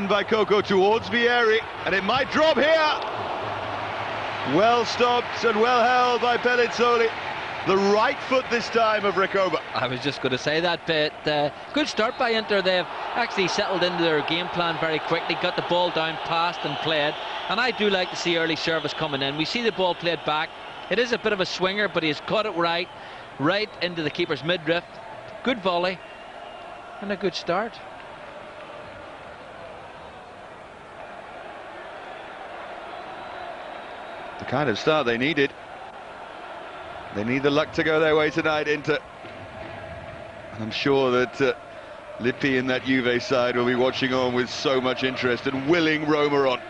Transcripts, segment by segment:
in by Coco towards Vieri, and it might drop here. Well stopped and well held by Pelizzoli. The right foot this time of Recoba. I was just going to say that, but good start by Inter. They've actually settled into their game plan very quickly, got the ball down, passed and played. And I do like to see early service coming in. We see the ball played back. It is a bit of a swinger, but he's caught it right into the keeper's midriff. Good volley and a good start. The kind of start they needed. They need the luck to go their way tonight, Inter. And I'm sure that Lippi in that Juve side will be watching on with so much interest and willing Roma on.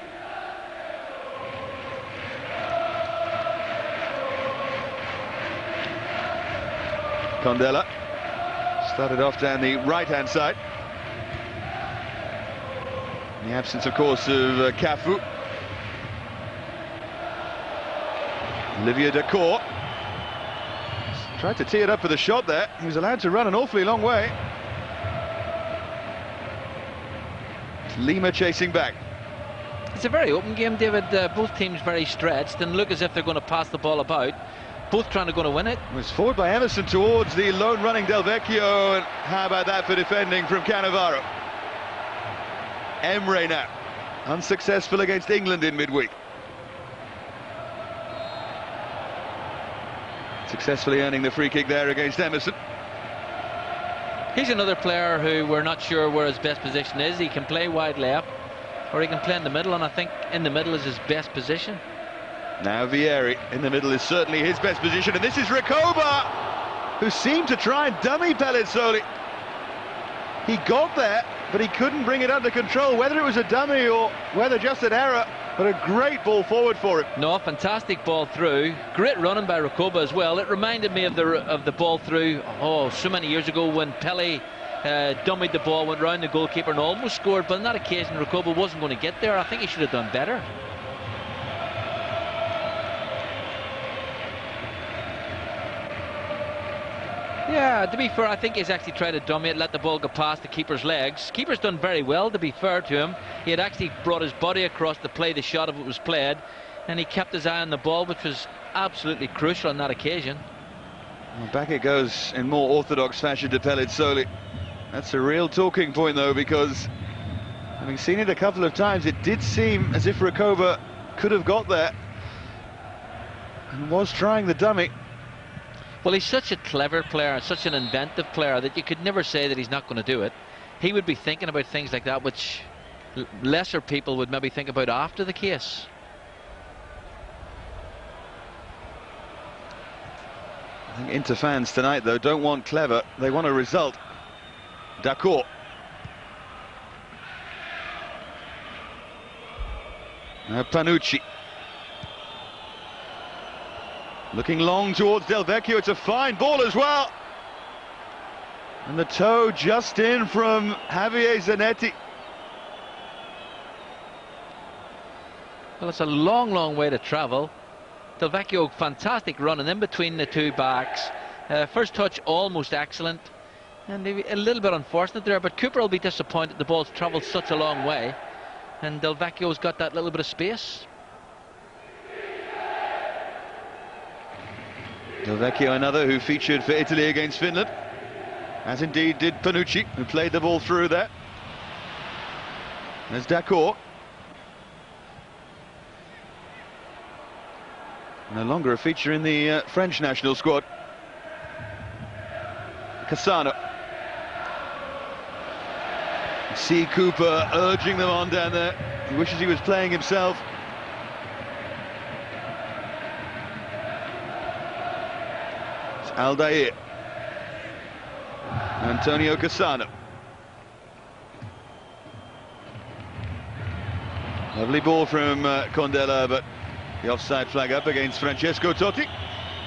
Montella started off down the right-hand side. In the absence, of course, of Cafu. Olivier Dacour tried to tee it up for the shot there. He was allowed to run an awfully long way. Lima chasing back. It's a very open game, David. Both teams very stretched and look as if they're going to pass the ball about. Both trying to win it. It was forward by Emerson towards the lone running Del Vecchio, and how about that for defending from Cannavaro? Emre now, unsuccessful against England in midweek. Successfully earning the free kick there against Emerson. He's another player who we're not sure where his best position is. He can play wide left or he can play in the middle, and I think in the middle is his best position. Now Vieri in the middle is certainly his best position, and this is Recoba, who seemed to try and dummy Pelizzoli. He got there, but he couldn't bring it under control, whether it was a dummy or whether just an error. But a great ball forward for him. No, fantastic ball through. Great running by Recoba as well. It reminded me of the ball through, so many years ago when Pele dummied the ball, went round the goalkeeper and almost scored. But on that occasion, Recoba wasn't going to get there. I think he should have done better. Yeah, to be fair, I think he's actually tried to dummy it, let the ball go past the keeper's legs. Keeper's done very well, to be fair to him. He had actually brought his body across to play the shot if it was played, and he kept his eye on the ball, which was absolutely crucial on that occasion. Well, back it goes in more orthodox fashion to Pelizzoli. That's a real talking point, though, because having seen it a couple of times, it did seem as if Recoba could have got there and was trying the dummy. Well, he's such a clever player, such an inventive player, that you could never say that he's not going to do it. He would be thinking about things like that, which lesser people would maybe think about after the case. I think Inter fans tonight, though, don't want clever, they want a result. Dacour. Now Panucci. Looking long towards Del Vecchio. It's a fine ball as well. And the toe just in from Javier Zanetti. Well, it's a long, long way to travel. Del Vecchio, fantastic run, and in between the two backs. First touch almost excellent. And maybe a little bit unfortunate there, but Cooper will be disappointed the ball's travelled such a long way. And Del Vecchio's got that little bit of space. Del Vecchio, another who featured for Italy against Finland, as indeed did Panucci, who played the ball through there. There's Dacour. No longer a feature in the French national squad. Cassano. See Cooper urging them on down there. He wishes he was playing himself. Aldair. Antonio Cassano. Lovely ball from Condella, but the offside flag up against Francesco Totti.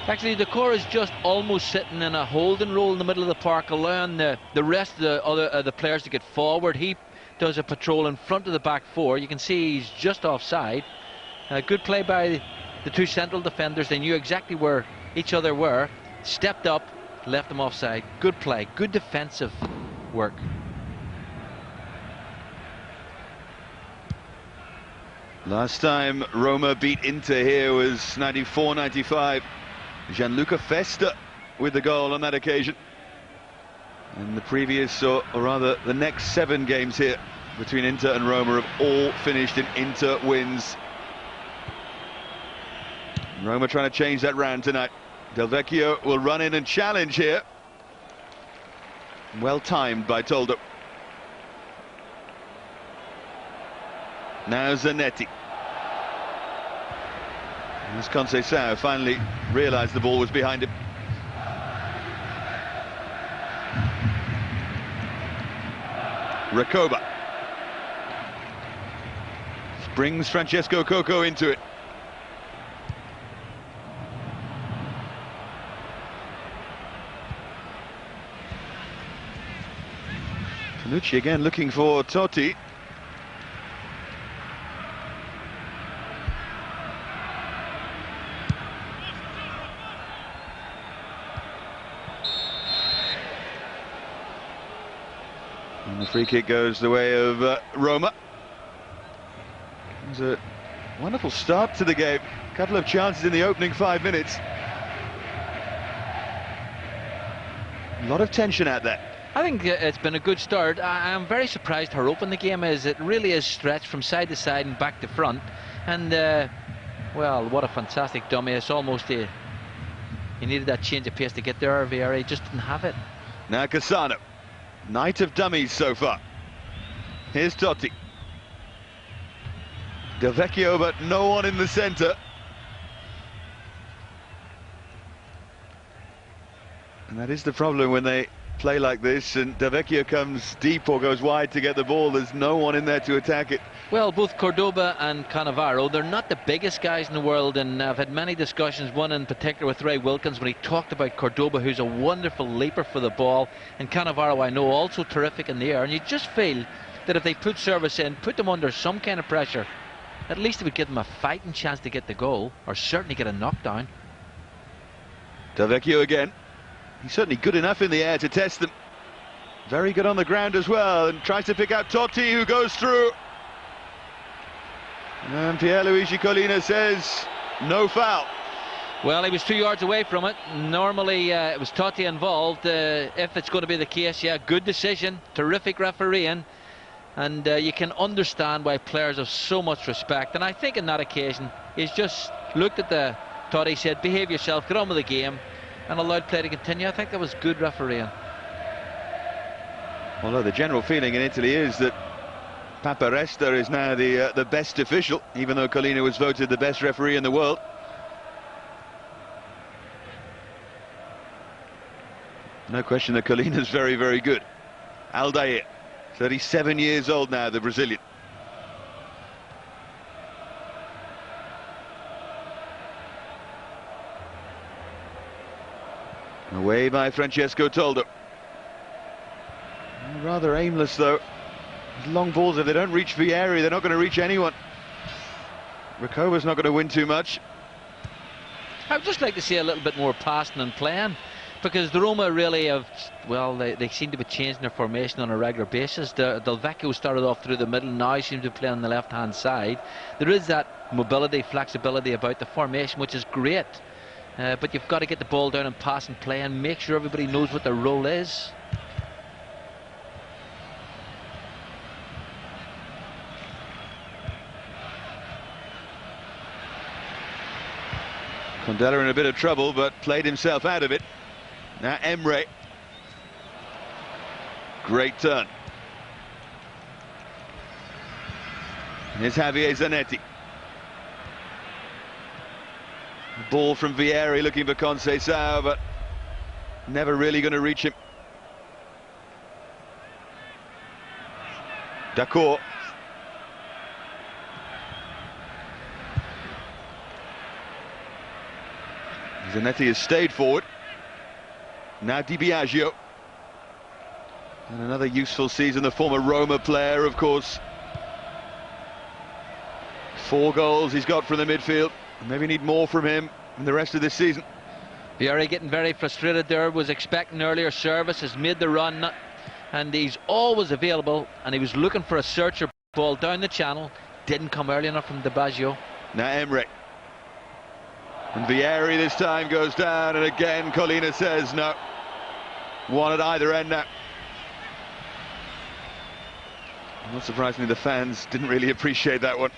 Actually, Dacour is just almost sitting in a holding role in the middle of the park, allowing the rest of the players to get forward. He does a patrol in front of the back four. You can see he's just offside. Good play by the two central defenders. They knew exactly where each other were. Stepped up, left them offside. Good play, good defensive work. Last time Roma beat Inter here was 94-95. Gianluca Festa with the goal on that occasion. And the previous, or rather the next 7 games here between Inter and Roma have all finished in Inter wins. Roma trying to change that round tonight. Del Vecchio will run in and challenge here. Well timed by Toldo. Now Zanetti. As Conceição finally realised the ball was behind him. Recoba brings Francesco Coco into it. Panucci again looking for Totti. And the free kick goes the way of Roma. It was a wonderful start to the game. A couple of chances in the opening 5 minutes. A lot of tension out there. I think it's been a good start. I'm very surprised how open the game is. It really is stretched from side to side and back to front. And, well, what a fantastic dummy. It's almost he needed that change of pace to get there. Vieri just didn't have it. Now Cassano. Night of dummies so far. Here's Totti. Del Vecchio, but no one in the centre. And that is the problem when they play like this and Del Vecchio comes deep or goes wide to get the ball. There's no one in there to attack it. Well, both Cordoba and Cannavaro, they're not the biggest guys in the world, and I've had many discussions, one in particular with Ray Wilkins, when he talked about Cordoba, who's a wonderful leaper for the ball, and Cannavaro, I know, also terrific in the air. And you just feel that if they put service in, put them under some kind of pressure, at least it would give them a fighting chance to get the goal, or certainly get a knockdown. Del Vecchio again. He's certainly good enough in the air to test them. Very good on the ground as well, and tries to pick out Totti, who goes through. And Pierluigi Collina says no foul. Well, he was 2 yards away from it. Normally it was Totti involved. If it's going to be the case, yeah, good decision, terrific refereeing, and you can understand why players have so much respect. And I think in that occasion he's just looked at the Totti, said behave yourself, get on with the game, and allowed play to continue. I think that was good refereeing. Although the general feeling in Italy is that Paparesta is now the best official, even though Collina was voted the best referee in the world. No question that Collina's very, very good. Aldair, 37 years old now, the Brazilian. Away by Francesco Toldo. Rather aimless though. Long balls, if they don't reach Vieri, they're not going to reach anyone. Recoba's not going to win too much. I would just like to see a little bit more passing and playing, because the Roma really have, well, they seem to be changing their formation on a regular basis. Del Vecchio started off through the middle, now seems to be playing on the left hand side. There is that mobility, flexibility about the formation, which is great. But you've got to get the ball down and pass and play and make sure everybody knows what their role is. Montella in a bit of trouble, but played himself out of it. Now Emre. Great turn. Here's Javier Zanetti. Ball from Vieri looking for Conceição, but never really going to reach him. D'accord. Zanetti has stayed forward. Now Biagio. And another useful season, the former Roma player, of course. 4 goals he's got from the midfield. Maybe need more from him in the rest of this season. Vieri getting very frustrated there, was expecting earlier service, has made the run, and he's always available, and he was looking for a searcher ball down the channel, didn't come early enough from Biagio. Now Emre. And Vieri this time goes down, and again Collina says no. One at either end now. Not surprisingly, the fans didn't really appreciate that one.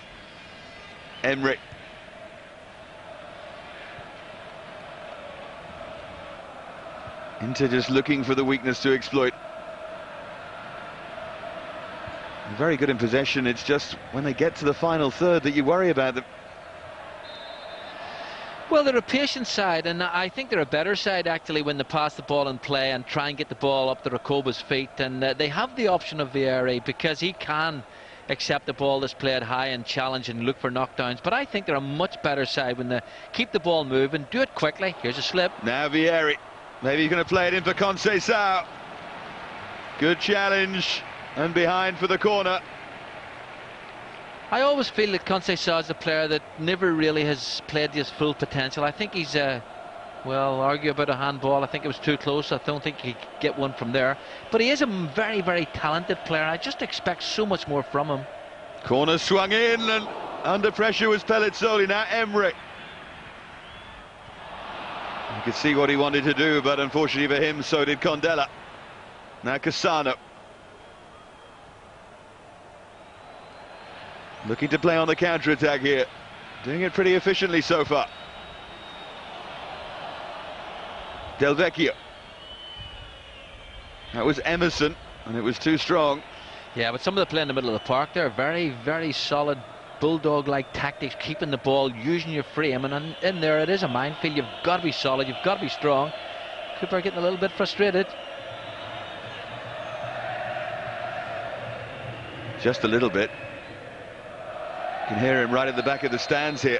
Emre. Inter just looking for the weakness to exploit. Very good in possession, it's just when they get to the final third that you worry about them. Well, they're a patient side, and I think they're a better side actually when they pass the ball in play and try and get the ball up to Recoba's feet. And they have the option of Vieri because he can accept the ball that's played high and challenge and look for knockdowns. But I think they're a much better side when they keep the ball moving, do it quickly. Here's a slip. Now Vieri, maybe he's going to play it in for Conceição. Good challenge, and behind for the corner. I always feel that Conceição is a player that never really has played to his full potential. I think he's, well, argue about a handball. I think it was too close. I don't think he could get one from there. But he is a very, very talented player. I just expect so much more from him. Corner swung in, and under pressure was Pelizzoli. Now Emre. You could see what he wanted to do, but unfortunately for him, so did Montella. Now Cassano. Looking to play on the counter-attack here. Doing it pretty efficiently so far. Del Vecchio. That was Emerson, and it was too strong. Yeah, but some of the play in the middle of the park, they're very, very solid bulldog-like tactics, keeping the ball, using your frame, and in there it is a minefield. You've got to be solid, you've got to be strong. Cooper getting a little bit frustrated. Just a little bit. You can hear him right at the back of the stands here.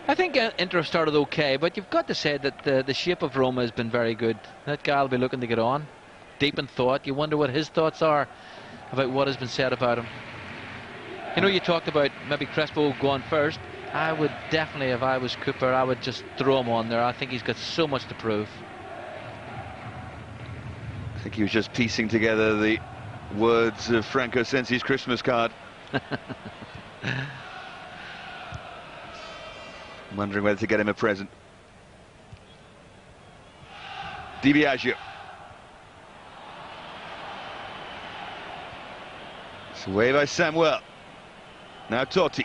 I think Inter have started okay, but you've got to say that the shape of Roma has been very good. That guy will be looking to get on, deep in thought. You wonder what his thoughts are about what has been said about him. You know, you talked about maybe Crespo going first. I would definitely, if I was Cooper, I would just throw him on there. I think he's got so much to prove. I think he was just piecing together the words of Franco Sensi's Christmas card. Wondering whether to get him a present. Biagio. It's away by Samuel. Now Totti.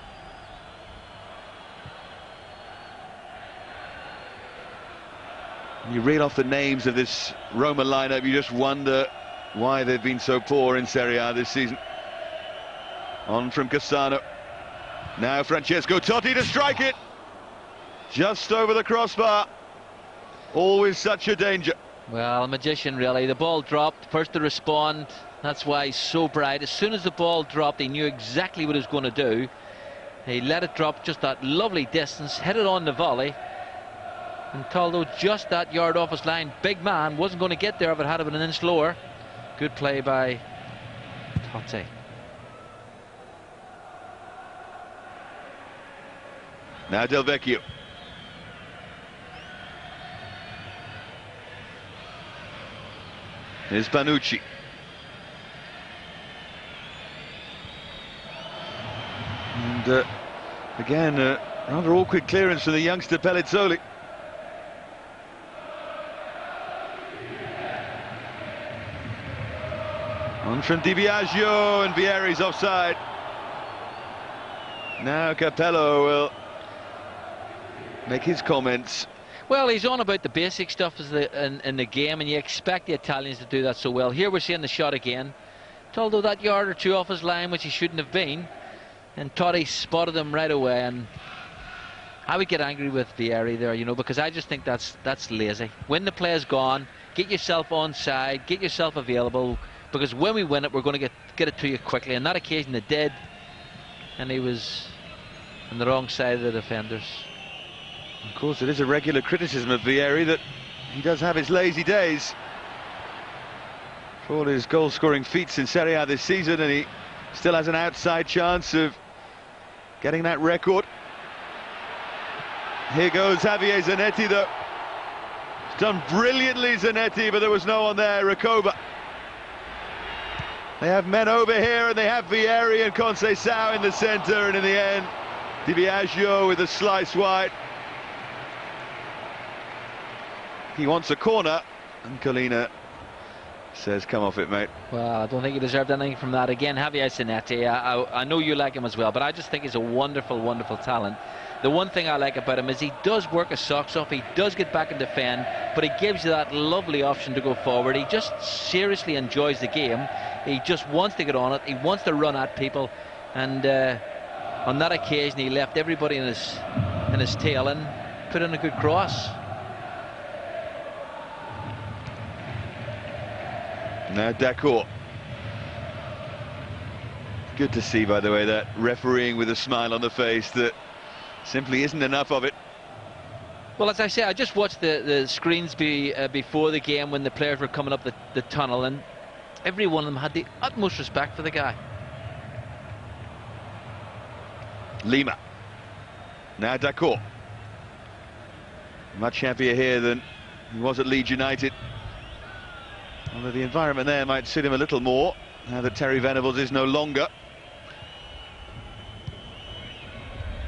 When you read off the names of this Roma lineup, you just wonder why they've been so poor in Serie A this season. On from Cassano. Now Francesco Totti to strike it. Just over the crossbar. Always such a danger. Well, a magician really. The ball dropped, first to respond. That's why he's so bright. As soon as the ball dropped, he knew exactly what he was going to do. He let it drop just that lovely distance, hit it on the volley. And Toldo just that yard off his line. Big man, wasn't going to get there if it had been an inch lower. Good play by Totti. Now Del Vecchio. Here's Panucci. And again, rather awkward clearance from the youngster Pelizzoli. On from Biagio, and Vieri's offside. Now Capello will make his comments. Well, he's on about the basic stuff in the game, and you expect the Italians to do that so well. Here we're seeing the shot again. Toldo that yard or two off his line, which he shouldn't have been, and Totti spotted him right away. And I would get angry with Vieri there, you know, because I just think that's lazy. When the play is gone, get yourself onside, get yourself available, because when we win it, we're going to get it to you quickly. On that occasion, they did, and he was on the wrong side of the defenders. Of course, it is a regular criticism of Vieri that he does have his lazy days. For all his goal-scoring feats in Serie A this season, and he still has an outside chance of getting that record. Here goes Javier Zanetti, though. It's done brilliantly, Zanetti, but there was no one there. Recoba. They have men over here, and they have Vieri and Conceição in the centre, and in the end, Biagio with a slice wide. He wants a corner, and Collina says, come off it, mate. Well, I don't think he deserved anything from that. Again, Javier Zanetti, I know you like him as well, but I just think he's a wonderful, wonderful talent. The one thing I like about him is he does work his socks off, he does get back and defend, but he gives you that lovely option to go forward. He just seriously enjoys the game. He just wants to get on it, he wants to run at people, and on that occasion he left everybody in his tail and put in a good cross. Now D'accord. Good to see, by the way, that refereeing with a smile on the face. That simply isn't enough of it. Well, as I say, I just watched the screens before the game when the players were coming up the tunnel, and every one of them had the utmost respect for the guy. Lima. Now D'accord. Much happier here than he was at Leeds United. Although the environment there might suit him a little more, now that Terry Venables is no longer.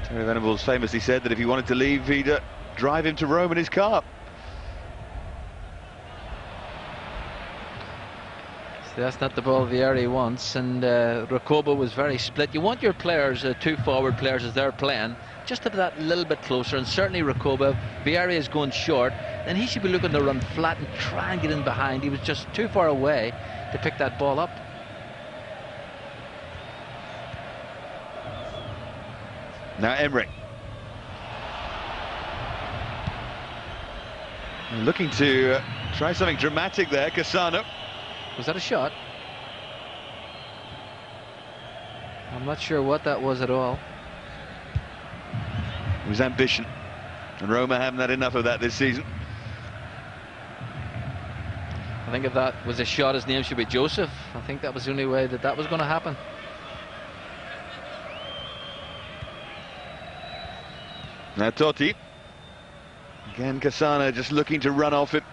Terry Venables famously said that if he wanted to leave, he'd drive him to Rome in his car. So that's not the ball Vieri wants, and Recoba was very split. You want your players, two forward players as they're playing, just to be that little bit closer, and certainly Recoba, Vieri is going short, then he should be looking to run flat and try and get in behind. He was just too far away to pick that ball up. Now Emre. Looking to try something dramatic there, Cassano. Was that a shot? I'm not sure what that was at all. It was ambition, and Roma haven't had enough of that this season. I think if that was a shot, his name should be Joseph. I think that was the only way that was going to happen. Now Totti. Again, Cassano just looking to run off it.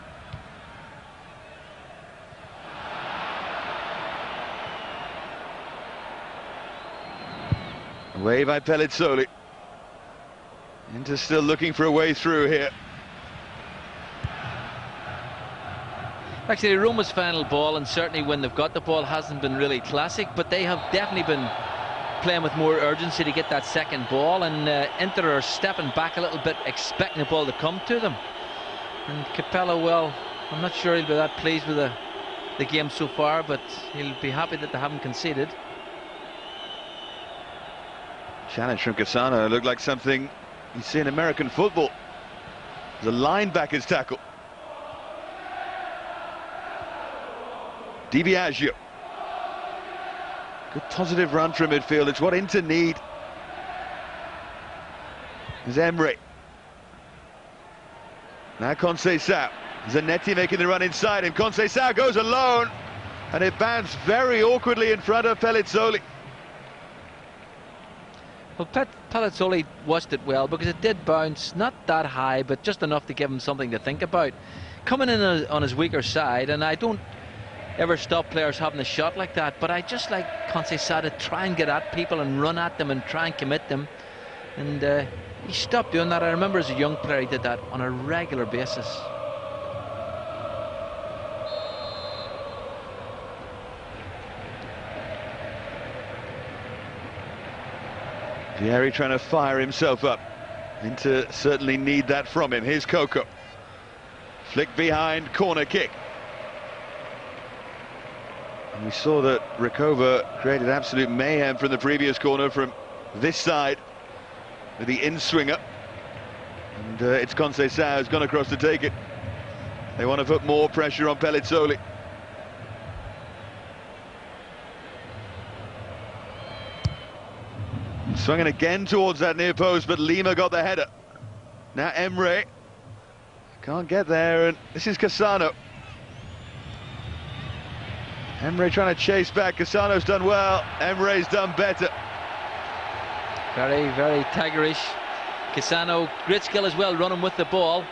Away by Pelizzoli. Inter still looking for a way through here. Actually, Roma's final ball, and certainly when they've got the ball, hasn't been really classic, but they have definitely been playing with more urgency to get that second ball, and Inter are stepping back a little bit, expecting the ball to come to them. And Capello, well, I'm not sure he'll be that pleased with the game so far, but he'll be happy that they haven't conceded. Challenge from Cassano looked like something you see in American football. The linebacker's tackle. Biagio. Good positive run from midfield. It's what Inter need. There's Emre. Now Conceição. Zanetti making the run inside him. Conceição goes alone, and it bounces very awkwardly in front of Pelizzoli. Well, Pelizzoli watched it well, because it did bounce, not that high, but just enough to give him something to think about. Coming in on his weaker side, and I don't ever stop players having a shot like that, but I just like Conceição to try and get at people and run at them and try and commit them, and he stopped doing that. I remember as a young player he did that on a regular basis. Vieri trying to fire himself up. Inter certainly need that from him. Here's Coco. Flick behind, corner kick. And we saw that Recoba created absolute mayhem from the previous corner from this side with the in-swinger. And it's Conceição who's gone across to take it. They want to put more pressure on Pelizzoli. Swinging again towards that near post, but Lima got the header. Now Emre can't get there, and this is Cassano. Emre trying to chase back. Cassano's done well, Emre's done better. Very, very tigerish. Cassano, great skill as well, running with the ball,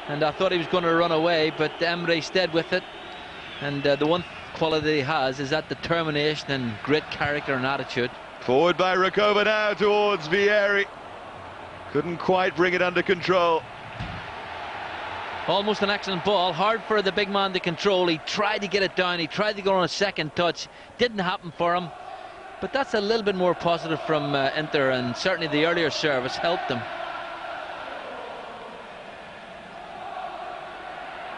and I thought he was going to run away, but Emre stayed with it. And the one quality he has is that determination and great character and attitude. Forward by Recoba now towards Vieri. Couldn't quite bring it under control. Almost an excellent ball, hard for the big man to control. He tried to get it down, he tried to go on a second touch, didn't happen for him. But that's a little bit more positive from Inter, and certainly the earlier service helped them.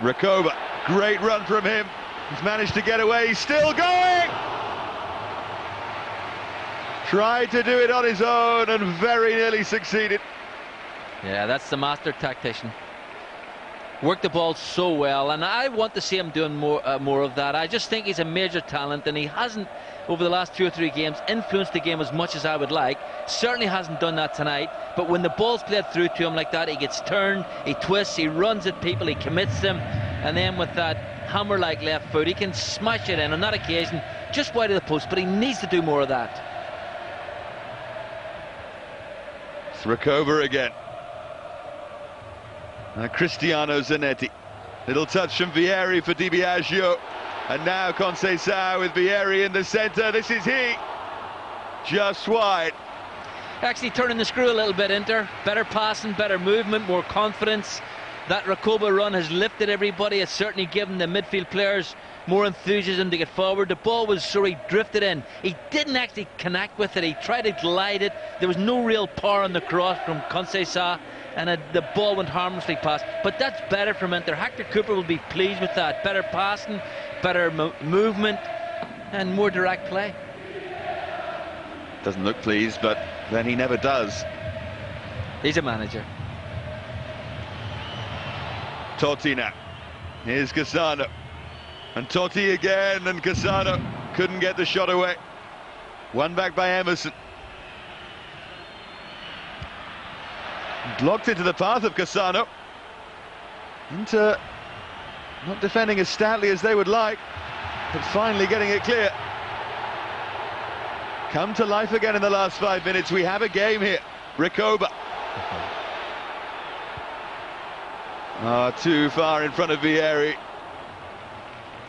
Recoba, great run from him. He's managed to get away, he's still going! Tried to do it on his own and very nearly succeeded. Yeah, that's the master tactician. Worked the ball so well, and I want to see him doing more of that. I just think he's a major talent, and he hasn't, over the last 2 or 3 games, influenced the game as much as I would like. Certainly hasn't done that tonight, but when the ball's played through to him like that, he gets turned, he twists, he runs at people, he commits them, and then with that hammer-like left foot, he can smash it in on that occasion, just wide of the post, but he needs to do more of that. It's Recoba again. Cristiano Zanetti. Little touch from Vieri for Biagio. And now Conceição with Vieri in the centre. This is he. Just wide. Actually turning the screw a little bit, Inter. Better passing, better movement, more confidence. That Recoba run has lifted everybody. It's certainly given the midfield players more enthusiasm to get forward. The ball was sort of drifted in. He didn't actually connect with it. He tried to glide it. There was no real power on the cross from Conceição, and the ball went harmlessly past. But that's better from Inter. Hector Cooper will be pleased with that. Better passing, better movement, and more direct play. Doesn't look pleased, but then he never does. He's a manager. Totti now. Here's Cassano. And Totti again, and Cassano couldn't get the shot away. One back by Emerson. Blocked into the path of Cassano. Inter not defending as stoutly as they would like, but finally getting it clear. Come to life again in the last 5 minutes. We have a game here. Recoba. Too far in front of Vieri.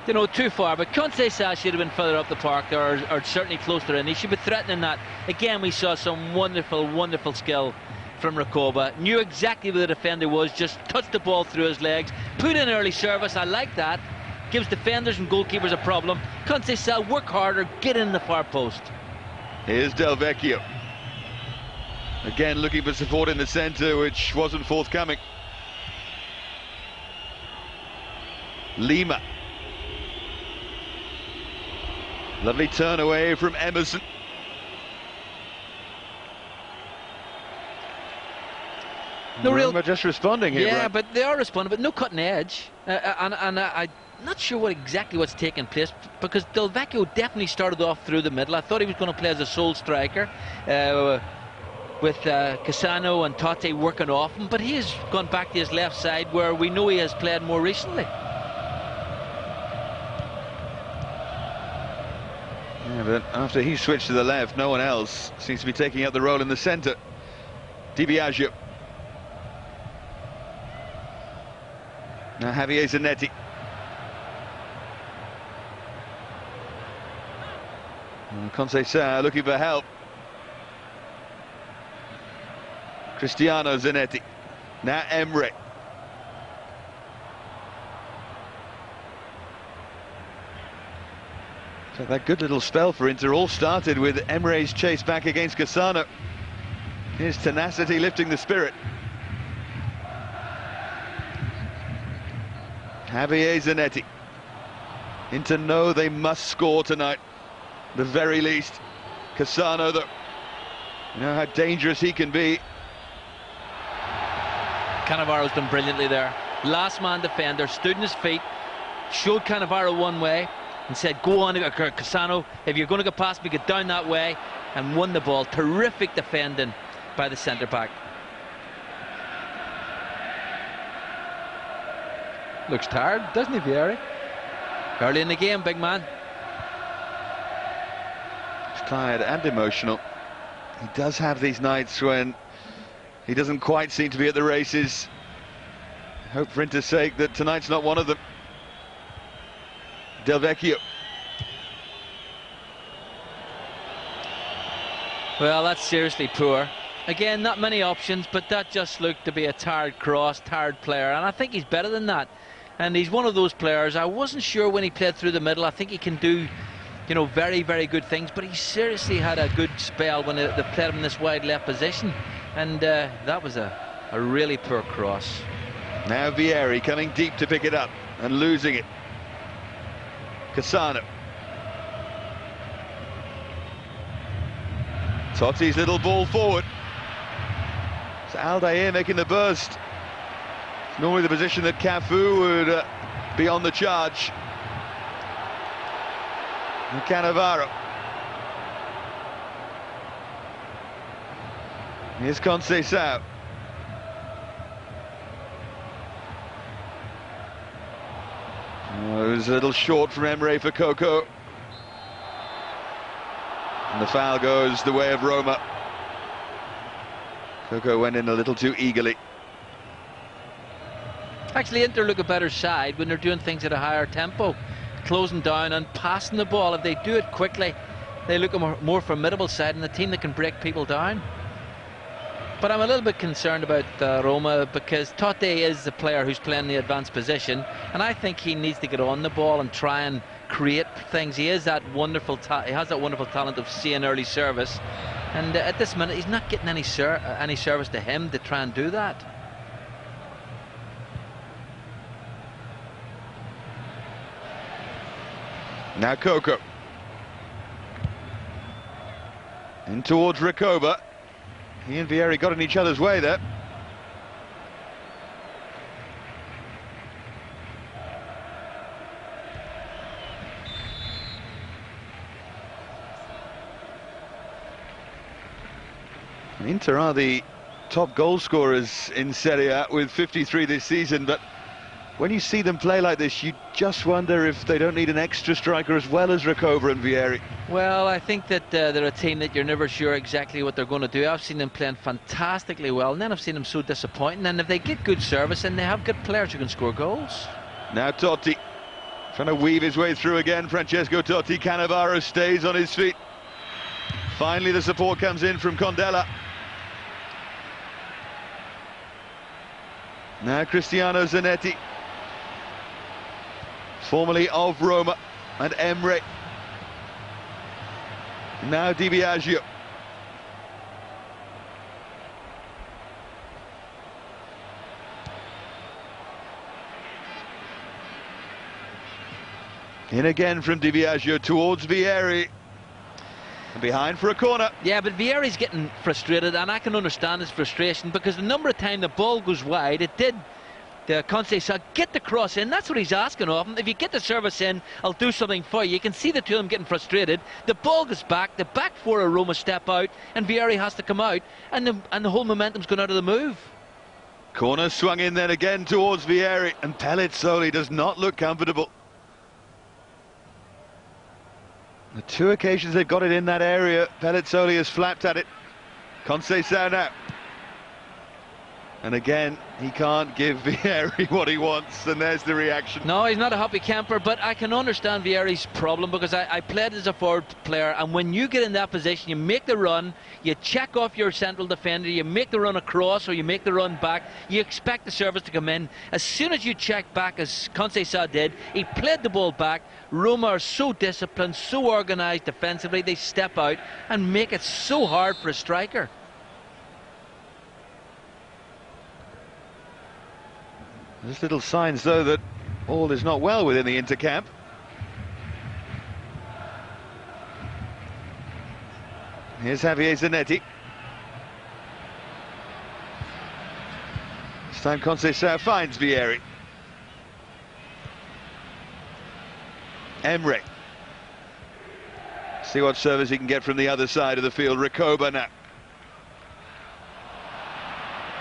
You know, too far, but Conceição should have been further up the park there, or certainly closer in. He should be threatening that. Again, we saw some wonderful skill from Recoba. Knew exactly where the defender was, just touched the ball through his legs, put in early service. I like that. Gives defenders and goalkeepers a problem. Conceição, work harder, get in the far post. Here's Del Vecchio. Again looking for support in the centre, which wasn't forthcoming. Lima. Lovely turn away from Emerson. No real. Roma just responding here. Yeah, right? but they are responding, but no cutting edge. And I'm not sure exactly what's taking place, because Del Vecchio definitely started off through the middle. I thought he was going to play as a sole striker, with Cassano and Totti working off him, but he has gone back to his left side, where we know he has played more recently. Yeah, but after he switched to the left, no one else seems to be taking up the role in the centre. Biagio. Now Javier Zanetti. Conceição looking for help. Cristiano Zanetti. Now Emre. So that good little spell for Inter all started with Emre's chase back against Cassano. His tenacity lifting the spirit. Javier Zanetti. Inter know they must score tonight, the very least. Cassano, though, you know how dangerous he can be. Cannavaro's done brilliantly there. Last man defender, stood on his feet, showed Cannavaro one way and said, go on, Cassano, if you're going to go past me, get down that way, and won the ball. Terrific defending by the centre-back. Looks tired, doesn't he, Vieri? Early in the game, big man. He's tired and emotional. He does have these nights when he doesn't quite seem to be at the races. Hope for Inter's sake that tonight's not one of them. Del Vecchio. Well, that's seriously poor. Again, not many options, but that just looked to be a tired cross, tired player, and I think he's better than that. And he's one of those players, I wasn't sure when he played through the middle. I think he can do, you know, very, very good things, but he seriously had a good spell when they played him in this wide left position, and that was a really poor cross. Now Vieri coming deep to pick it up and losing it. Cassano. Totti's little ball forward. It's Aldair making the burst. It's normally the position that Cafu would be on the charge. And Cannavaro. Here's Conceição. Oh, it was a little short from Emre for Coco. And the foul goes the way of Roma. Coco went in a little too eagerly. Actually, Inter look a better side when they're doing things at a higher tempo, closing down and passing the ball. If they do it quickly, they look a more formidable side and a team that can break people down. But I'm a little bit concerned about Roma, because Totti is the player who's playing the advanced position, and I think he needs to get on the ball and try and create things. He has that wonderful talent of seeing early service, and at this minute he's not getting any service to him to try and do that. Now Coco in towards Recoba. He and Vieri got in each other's way there. Inter are the top goal scorers in Serie A with 53 this season, but when you see them play like this, you just wonder if they don't need an extra striker as well as Recoba and Vieri. Well, I think that they're a team that you're never sure exactly what they're going to do. I've seen them playing fantastically well, and then I've seen them so disappointing. And if they get good service, and they have good players who can score goals. Now Totti trying to weave his way through again. Francesco Totti. Cannavaro stays on his feet. Finally the support comes in from Montella. Now Cristiano Zanetti, formerly of Roma, and Emre. Now Biagio. In again from Biagio towards Vieri. And behind for a corner. Yeah, but Vieri's getting frustrated, and I can understand his frustration, because the number of times the ball goes wide, it did. The Conceição get the cross in. That's what he's asking of him. If you get the service in, I'll do something for you. You can see the two of them getting frustrated. The ball goes back. The back four of Roma step out, and Vieri has to come out, and the whole momentum's gone out of the move. Corner swung in then again towards Vieri, and Pelizzoli does not look comfortable. The two occasions they've got it in that area, Pelizzoli has flapped at it. Conceição now. And again, he can't give Vieri what he wants, and there's the reaction. No, he's not a happy camper, but I can understand Vieri's problem, because I played as a forward player, and when you get in that position, you make the run, you check off your central defender, you make the run across, or you make the run back, you expect the service to come in. As soon as you check back, as Conceição did, he played the ball back. Roma are so disciplined, so organised defensively, they step out and make it so hard for a striker. There's little signs, though, that all is not well within the Inter camp. Here's Javier Zanetti. This time Conceição finds Vieri. Emre. See what service he can get from the other side of the field. Recoba now.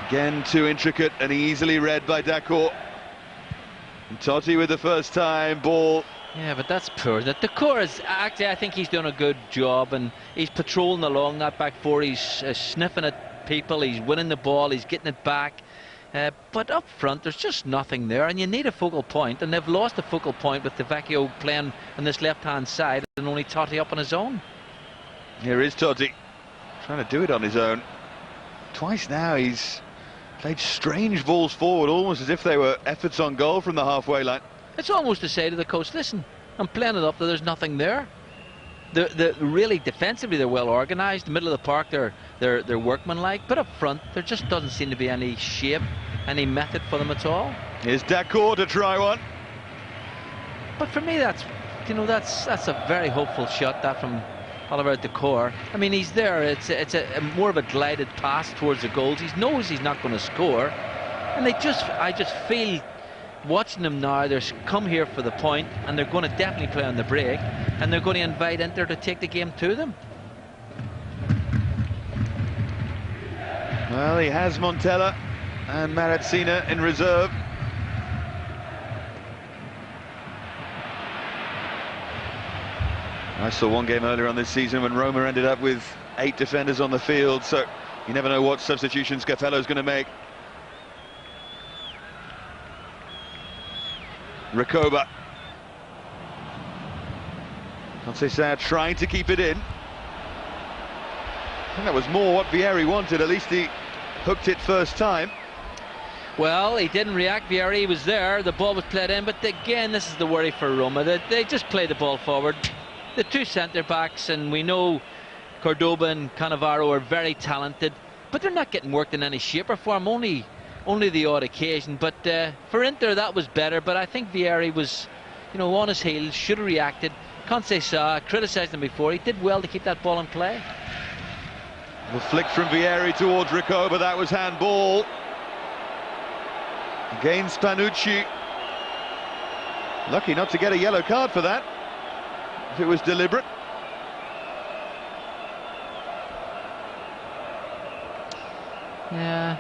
Again, too intricate and easily read by D'accord. And Totti with the first time ball. Yeah, but that's poor. The core is actually, I think he's doing a good job, and he's patrolling along that back four. He's sniffing at people. He's winning the ball. He's getting it back. But up front, there's just nothing there, and you need a focal point, and they've lost the focal point with the Vecchio playing on this left-hand side, and only Totti up on his own. Here is Totti. trying to do it on his own. Twice now he's played strange balls forward, almost as if they were efforts on goal from the halfway line. It's almost to say to the coach, listen, I'm playing it up that there's nothing there. They're really defensively they're well organised. The middle of the park they're workmanlike, but up front there just doesn't seem to be any shape, any method for them at all. Here's D'accord to try one. But for me, that's a very hopeful shot, that from Oliver D'accord. I mean, he's there. It's a more of a glided pass towards the goals. He knows he's not going to score, and I just feel watching them now. They're come here for the point, and they're going to definitely play on the break, and they're going to invite Inter to take the game to them. Well, he has Montella and Materazzi in reserve. I saw one game earlier on this season when Roma ended up with 8 defenders on the field, so you never know what substitutions Capello's going to make. Recoba. Conceição trying to keep it in. I think that was more what Vieri wanted. At least he hooked it first time. Well, he didn't react. Vieri was there. The ball was played in, but again, this is the worry for Roma. They just play the ball forward. The two centre-backs, and we know Cordoba and Cannavaro are very talented, but they're not getting worked in any shape or form, only the odd occasion. But for Inter that was better, but I think Vieri was on his heels, should have reacted. Conceição criticised him before. He did well to keep that ball in play. The flick from Vieri towards Recoba, that was handball against Panucci. Lucky not to get a yellow card for that, if it was deliberate. Yeah,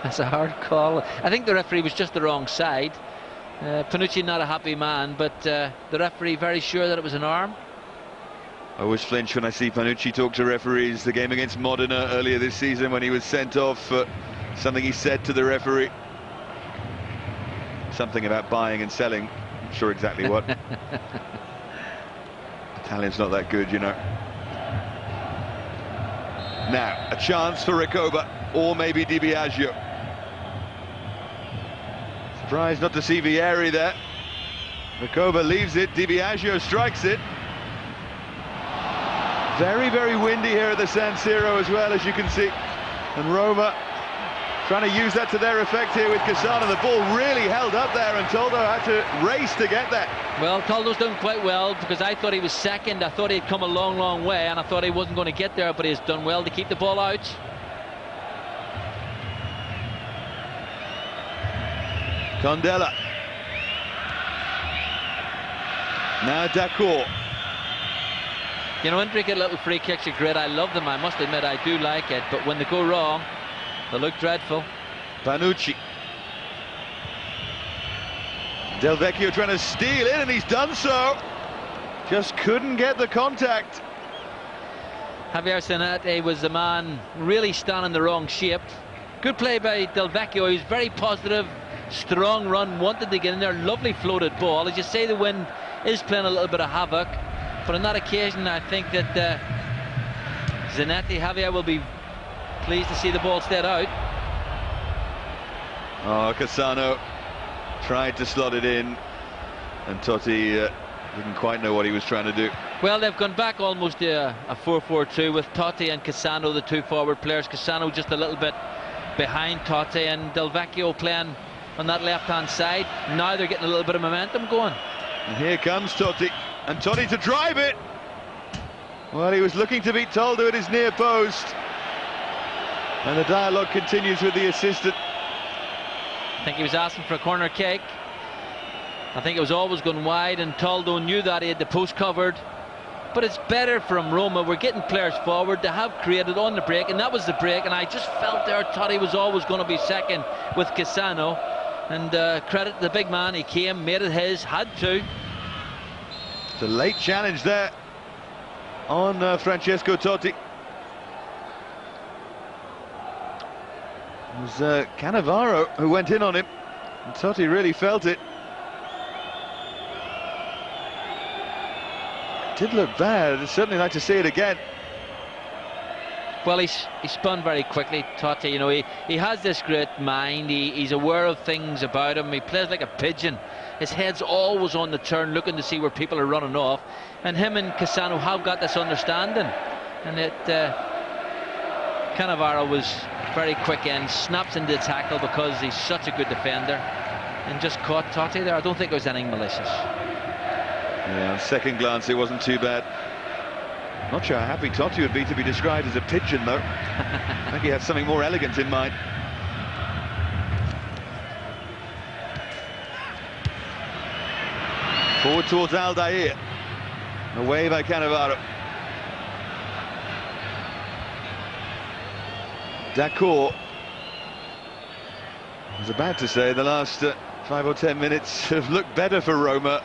that's a hard call. I think the referee was just the wrong side. Panucci not a happy man, but the referee very sure that it was an arm. I always flinch when I see Panucci talk to referees. The game against Modena earlier this season when he was sent off for something he said to the referee. Something about buying and selling. Not sure exactly what. Italian's not that good, Now, a chance for Recoba, or maybe Di Biagio. Surprised not to see Vieri there. Recoba leaves it, Di Biagio strikes it. Very, very windy here at the San Siro as well, as you can see. And Roma trying to use that to their effect here with Cassano. The ball really held up there, and Toldo had to race to get there. Well, Toldo's done quite well, because I thought he was second. I thought he'd come a long, long way, and I thought he wasn't going to get there, but he's done well to keep the ball out. Condella. Now D'accord. Intricate little free kicks are great. I love them, I must admit, I do like it, but when they go wrong, they look dreadful. Panucci. Del Vecchio trying to steal in, and he's done so. Just couldn't get the contact. Javier Zanetti was the man really standing the wrong shape. Good play by Del Vecchio. He was very positive, strong run, wanted to get in there. Lovely floated ball. As you say, the wind is playing a little bit of havoc, but on that occasion I think that Zanetti, Javier, will be pleased to see the ball stayed out. Oh, Cassano tried to slot it in, and Totti didn't quite know what he was trying to do. Well, they've gone back almost to a 4-4-2 with Totti and Cassano, the two forward players. Cassano just a little bit behind Totti, and Del Vecchio playing on that left-hand side. Now they're getting a little bit of momentum going. And here comes Totti, and Totti to drive it. Well, he was looking to beat Toldo at his near post, and the dialogue continues with the assistant. I think he was asking for a corner kick. I think it was always going wide, and Toldo knew that he had the post covered. But it's better from Roma. We're getting players forward. They have created on the break, and that was the break. And I just felt there Totti was always going to be second with Cassano. And credit to the big man. He came, made it his, had to. It's a late challenge there on Francesco Totti. It was Cannavaro who went in on him, and Totti really felt it. It did look bad. I'd certainly like to see it again. Well, he spun very quickly, Totti. You know, he has this great mind. He's aware of things about him. He plays like a pigeon. His head's always on the turn, looking to see where people are running off. And him and Cassano have got this understanding. And Cannavaro was very quick in, snaps into the tackle because he's such a good defender, and just caught Totti there. I don't think it was anything malicious. Yeah, on second glance it wasn't too bad. Not sure how happy Totti would be to be described as a pigeon, though. I think he had something more elegant in mind. Forward towards Aldair. Away by Cannavaro. D'accord. I was about to say the last 5 or 10 minutes have looked better for Roma,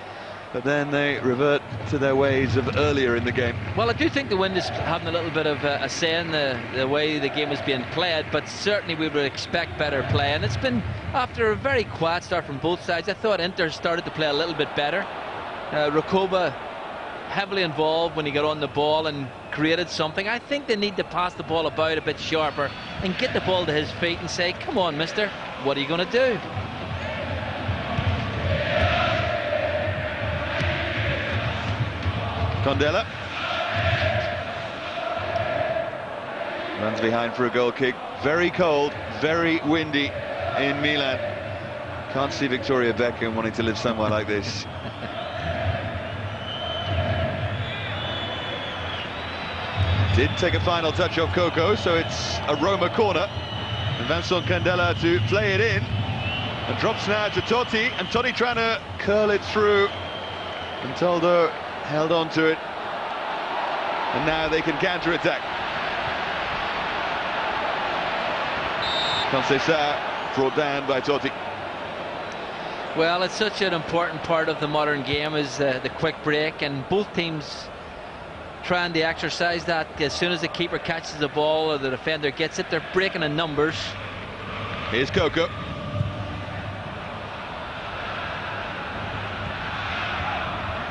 but then they revert to their ways of earlier in the game. Well, I do think the wind is having a little bit of a say in the way the game is being played, but certainly we would expect better play. And it's been, after a very quiet start from both sides, I thought Inter started to play a little bit better. Recoba heavily involved when he got on the ball and created something. I think they need to pass the ball about a bit sharper and get the ball to his feet and say, come on, mister, what are you going to do? Montella runs behind for a goal kick. Very cold, very windy in Milan. Can't see Victoria Beckham wanting to live somewhere like this. Did take a final touch off Coco, so it's a Roma corner. And Vincent Candela to play it in. And drops now to Totti, and Totti trying to curl it through. And Toldo held on to it. And now they can counter-attack. Conceição brought down by Totti. Well, it's such an important part of the modern game, is the quick break, and both teams trying to exercise that. As soon as the keeper catches the ball or the defender gets it, they're breaking in numbers. Here's Coco.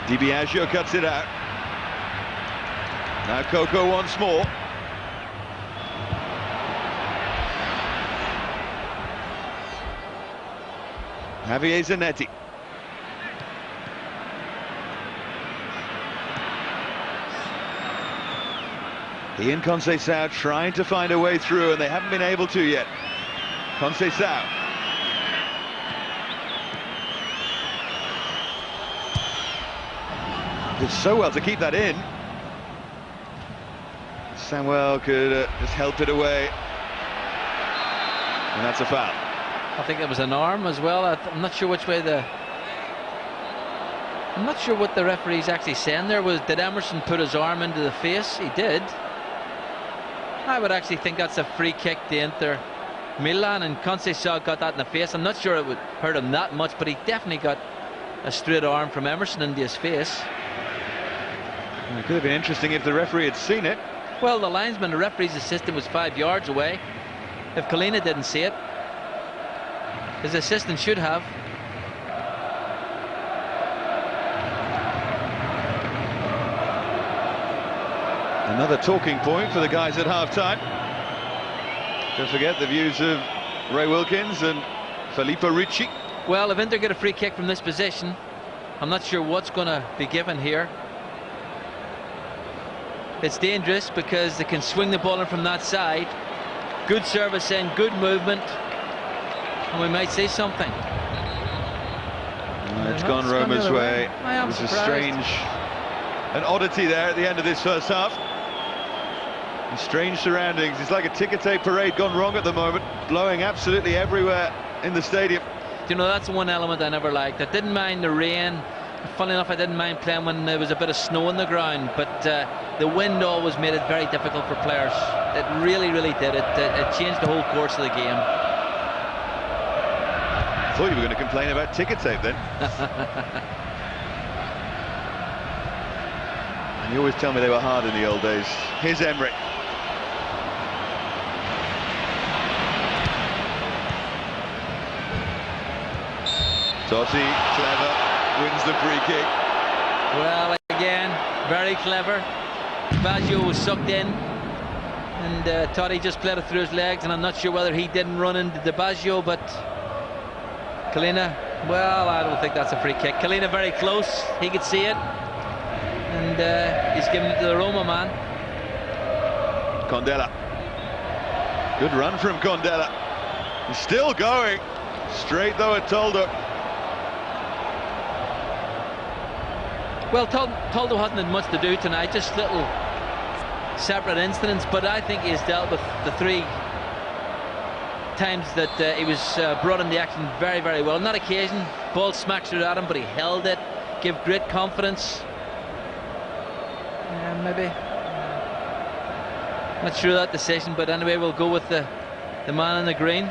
Biagio cuts it out. Now Coco once more. Javier Zanetti. He and Conceição trying to find a way through, and they haven't been able to yet. Conceição. Did so well to keep that in. Samuel could just help it away. And that's a foul. I think it was an arm as well. I'm not sure which way I'm not sure what the referee's actually saying there. Did Emerson put his arm into the face? He did. I would actually think that's a free kick to Inter Milan, and Conceição got that in the face. I'm not sure it would hurt him that much, but he definitely got a straight arm from Emerson into his face. It could have been interesting if the referee had seen it. Well, the linesman, the referee's assistant, was 5 yards away. If Kalina didn't see it, his assistant should have. Another talking point for the guys at half-time. Don't forget the views of Ray Wilkins and Filippo Ricci. Well, if Inter get a free kick from this position, I'm not sure what's going to be given here. It's dangerous because they can swing the ball in from that side. Good service in, good movement, and we might see something. It's gone Roma's way. It was a strange, an oddity there at the end of this first half. And strange surroundings. It's like a ticker tape parade gone wrong at the moment, blowing absolutely everywhere in the stadium. You know, that's one element I never liked. I didn't mind the rain. Funny enough, I didn't mind playing when there was a bit of snow on the ground, but the wind always made it very difficult for players. It really, really did. It changed the whole course of the game. I thought you were going to complain about ticker tape then. And you always tell me they were hard in the old days. Here's Emre. Totti, clever, wins the free kick. Well, again, very clever. Biagio was sucked in. and thought he just played it through his legs, and I'm not sure whether he didn't run into the Biagio, but Kalina, well, I don't think that's a free kick. Kalina very close, he could see it, and he's giving it to the Roma man. Condella. Good run from Condella. He's still going. Straight though at Toldo. Well, Toldo hasn't had much to do tonight, just little separate incidents, but I think he's dealt with the 3 times that he was brought into action very, very well. On that occasion, ball smacked through at him, but he held it, gave great confidence. Maybe not sure of that decision, but anyway, we'll go with the man in the green.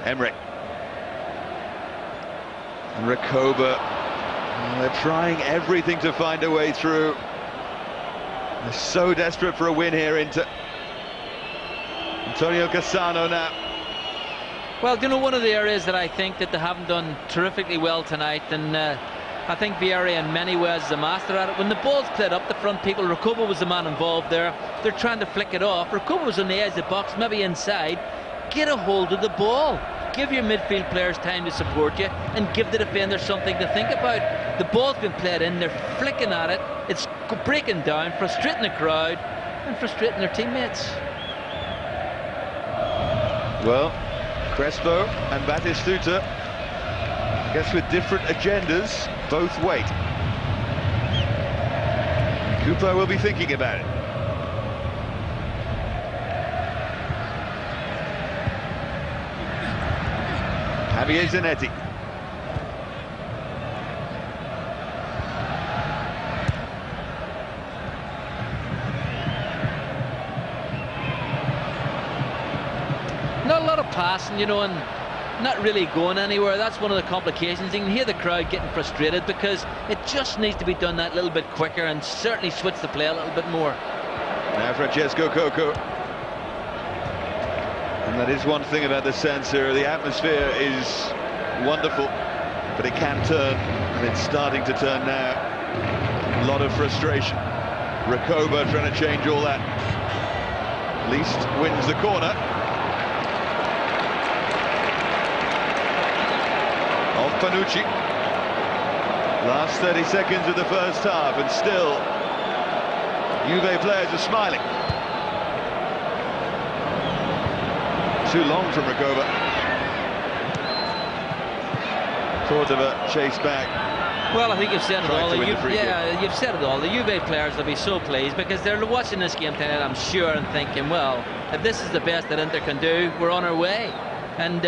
Emre. And Recoba, they're trying everything to find a way through. They're so desperate for a win here, Inter. Antonio Cassano now. Well, you know, one of the areas that I think that they haven't done terrifically well tonight, and I think Vieri in many ways is a master at it. When the ball's played up the front, people, Recoba was the man involved there. They're trying to flick it off. Recoba was on the edge of the box, maybe inside. Get a hold of the ball. Give your midfield players time to support you, and give the defenders something to think about. The ball's been played in, they're flicking at it, it's breaking down, frustrating the crowd and frustrating their teammates. Well, Crespo and Batistuta, I guess with different agendas, both wait. Cooper will be thinking about it. Javier Zanetti. Not a lot of passing, you know, and not really going anywhere. That's one of the complications. You can hear the crowd getting frustrated because it just needs to be done that little bit quicker, and certainly switch the play a little bit more. Now Francesco Coco. And that is one thing about the San Siro. The atmosphere is wonderful, but it can turn, and it's starting to turn now. A lot of frustration. Recoba trying to change all that. At least wins the corner. Off Panucci. Last 30 seconds of the first half, and still Juve players are smiling. Too long from Recoba. Cordoba chased back. Well, I think you've said it all. You've said it all. The Juve players will be so pleased because they're watching this game tonight, I'm sure, and thinking, well, if this is the best that Inter can do, we're on our way. And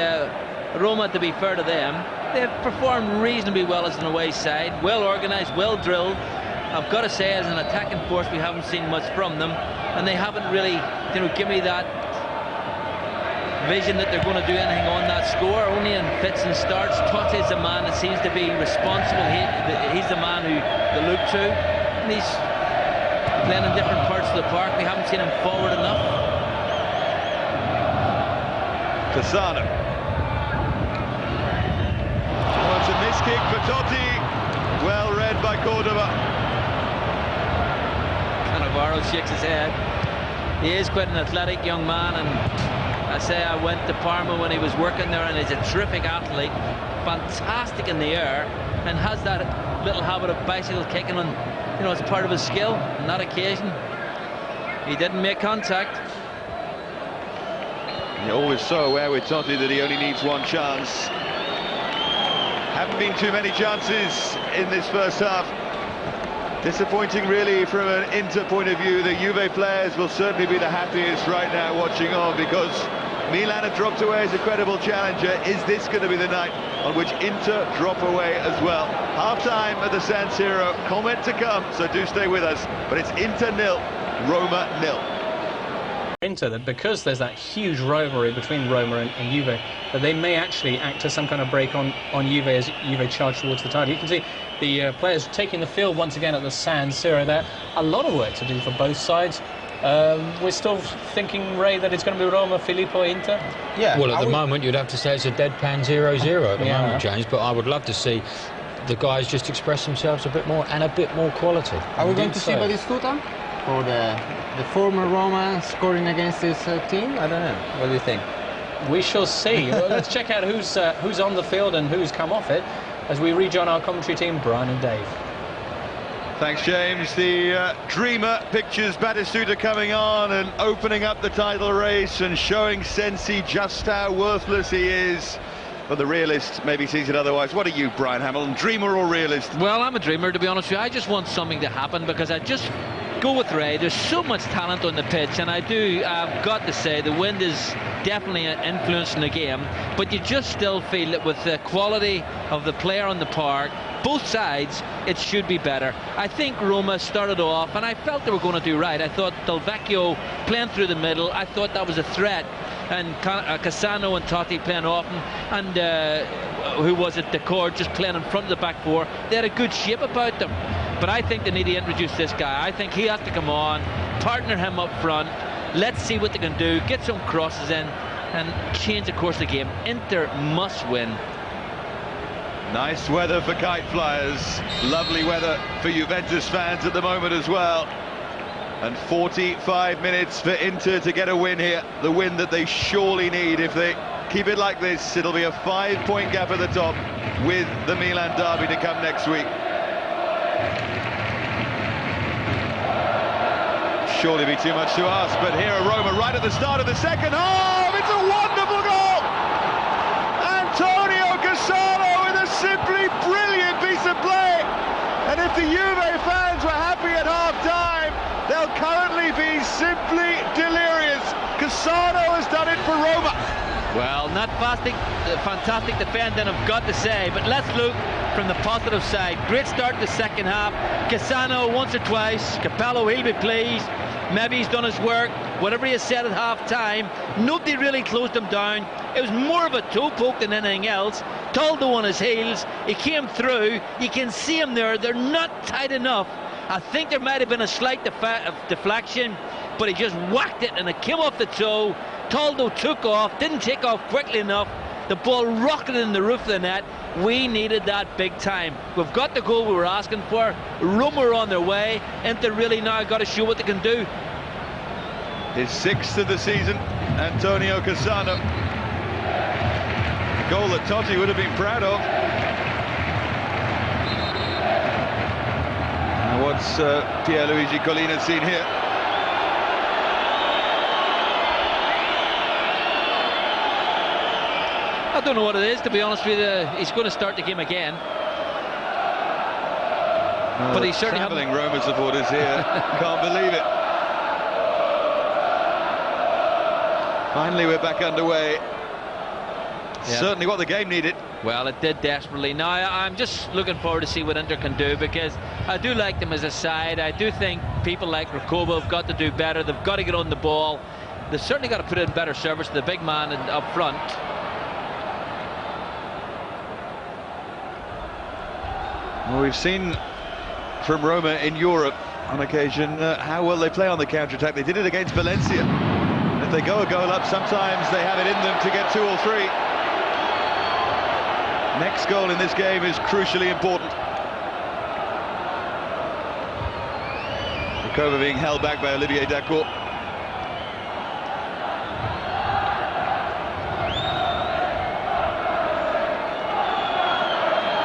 Roma, to be fair to them, they've performed reasonably well as an away side, well organised, well drilled. I've got to say, as an attacking force, we haven't seen much from them, and they haven't really, you know, give me that vision that they're going to do anything on that score. Only in fits and starts. Totti is the man that seems to be responsible. He's the man who they look to, and he's playing in different parts of the park. We haven't seen him forward enough. Cassano. Oh, it's a miss kick for Totti. Well read by Cordoba. Cannavaro shakes his head. He is quite an athletic young man, and I say I went to Parma when he was working there, and he's a terrific athlete, fantastic in the air, and has that little habit of bicycle kicking on, you know, it's part of his skill. On that occasion, he didn't make contact. You're always so aware with Totti that he only needs one chance. Haven't been too many chances in this first half. Disappointing really from an Inter point of view. The Juve players will certainly be the happiest right now watching on, because Milan have dropped away as a credible challenger. Is this going to be the night on which Inter drop away as well? Half-time at the San Siro. Comment to come, so do stay with us. But it's Inter 0, Roma 0. Inter, that because there's that huge rivalry between Roma and Juve, that they may actually act as some kind of break on Juve as Juve charge towards the title. You can see the players taking the field once again at the San Siro there. A lot of work to do for both sides. We're still thinking, Ray, that it's going to be Roma, Filippo, Inter? Yeah. Well, at the moment, you'd have to say it's a deadpan 0-0 at the moment, James, but I would love to see the guys just express themselves a bit more and a bit more quality. Are we going to see Batistuta? for the former Roma scoring against his team? I don't know. What do you think? We shall see. Well, let's check out who's on the field and who's come off it as we rejoin our commentary team, Brian and Dave. Thanks, James. The dreamer pictures Batistuta coming on and opening up the title race and showing Sensi just how worthless he is. But the realist maybe sees it otherwise. What are you, Brian Hamilton, dreamer or realist? Well, I'm a dreamer, to be honest with you. I just want something to happen because I just go with Ray. There's so much talent on the pitch, and I've got to say the wind is definitely influencing the game, but you just still feel that with the quality of the player on the park, both sides, it should be better. I think Roma started off, and I felt they were going to do right. I thought Del Vecchio playing through the middle, I thought that was a threat, and Cassano and Totti playing often, and who was it, Decor just playing in front of the back four. They had a good shape about them, but I think they need to introduce this guy. I think he has to come on, partner him up front. Let's see what they can do, get some crosses in and change the course of the game. Inter must win. Nice weather for kite flyers, lovely weather for Juventus fans at the moment as well. And 45 minutes for Inter to get a win here, the win that they surely need. If they keep it like this, it'll be a 5-point gap at the top with the Milan derby to come next week. Surely be too much to ask, but here are Roma right at the start of the second half. It's a wonderful goal! Antonio Cassano with a simply brilliant piece of play. And if the Juve fans were happy at half-time, they'll currently be simply delirious. Cassano has done it for Roma. Well, not fantastic defending, I've got to say, but let's look from the positive side. Great start to the second half. Cassano once or twice. Capello, he'll be pleased. Maybe he's done his work. Whatever he has said at half-time, nobody really closed him down. It was more of a toe poke than anything else. Toldo on his heels. He came through. You can see him there. They're not tight enough. I think there might have been a slight deflection, but he just whacked it and it came off the toe. Toldo took off, didn't take off quickly enough. The ball rocketed in the roof of the net. We needed that big time. We've got the goal we were asking for. Roma are on their way. Inter really now got to show what they can do. His 6th of the season, Antonio Cassano. A goal that Totti would have been proud of. Now what's Pierluigi Collina seen here? I don't know what it is, to be honest with you. He's going to start the game again. But he's certainly travelling Roma supporters here. Can't believe it. Finally we're back underway. Yeah. Certainly what the game needed. Well, it did desperately. Now I'm just looking forward to see what Inter can do, because I do like them as a side. I do think people like Recoba have got to do better. They've got to get on the ball. They've certainly got to put in better service to the big man up front. Well, we've seen from Roma in Europe on occasion how well they play on the counter-attack. They did it against Valencia. And if they go a goal up, sometimes they have it in them to get 2 or 3. Next goal in this game is crucially important. Recoba being held back by Olivier Dacourt.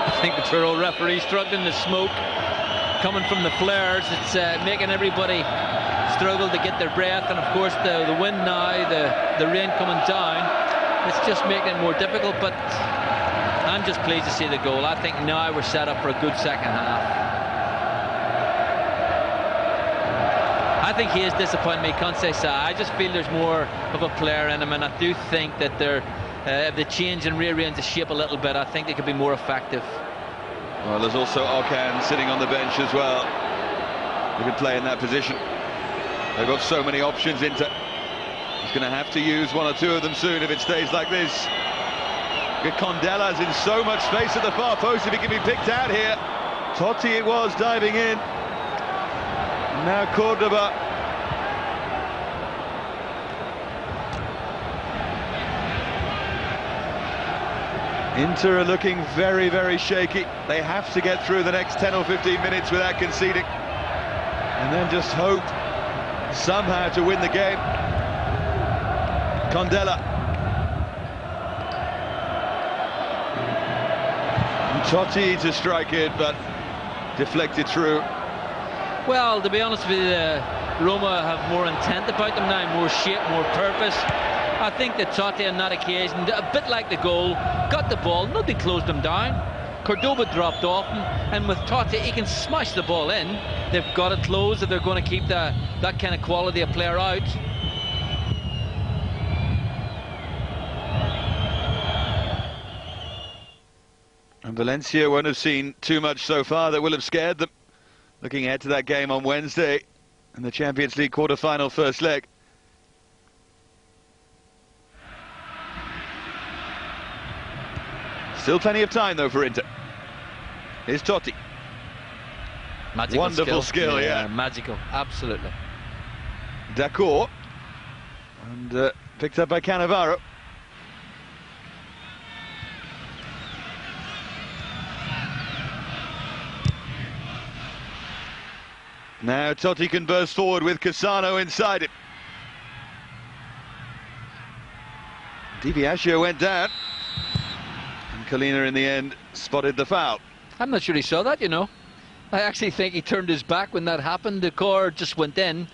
I think the Tyrrell referee struggling to smoke coming from the flares. It's making everybody struggle to get their breath, and of course the wind now, the rain coming down, it's just making it more difficult. But I'm just pleased to see the goal. I think now we're set up for a good second half. I think he is disappointing me, Conceição. I just feel there's more of a player in him, and I do think that if they change and rearrange the shape a little bit, I think they could be more effective. Well, there's also Okan sitting on the bench as well. He could play in that position. They've got so many options. Inter. He's going to have to use 1 or 2 of them soon if it stays like this. Condella's in so much space at the far post if he can be picked out here. Totti it was diving in. Now Cordoba. Inter are looking very, very shaky. They have to get through the next 10 or 15 minutes without conceding. And then just hope somehow to win the game. Montella. Totti to strike it, but deflected through. Well, to be honest with you, Roma have more intent about them now, more shape, more purpose. I think that Totti on that occasion, a bit like the goal, got the ball, nothing closed them down. Cordoba dropped off him, and with Totti, he can smash the ball in. They've got it closed if they're going to keep that kind of quality of player out. And Valencia won't have seen too much so far that will have scared them. Looking ahead to that game on Wednesday in the Champions League quarter-final first leg. Still plenty of time though for Inter. Here's Totti. Magical Wonderful skill, yeah. Magical, absolutely. D'accord. And picked up by Cannavaro. Now Totti can burst forward with Cassano inside him. Biagio went down. And Collina in the end spotted the foul. I'm not sure he saw that, you know. I actually think he turned his back when that happened. The core just went in.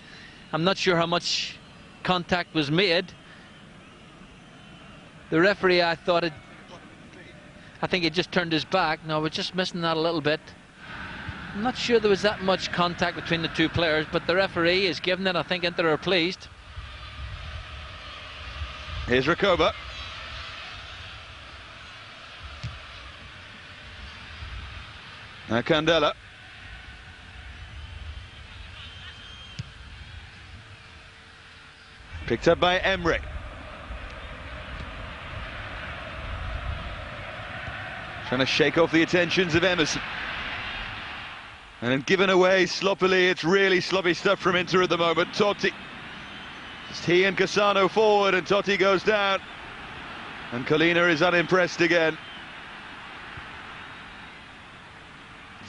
I'm not sure how much contact was made. The referee, I think he just turned his back. No, we're just missing that a little bit. I'm not sure there was that much contact between the two players, but the referee is giving it. I think Inter are pleased. Here's Recoba. Now Candela. Picked up by Emre. Trying to shake off the attentions of Emerson. And then given away sloppily. It's really sloppy stuff from Inter at the moment. Totti. Just he and Cassano forward, and Totti goes down. And Collina is unimpressed again.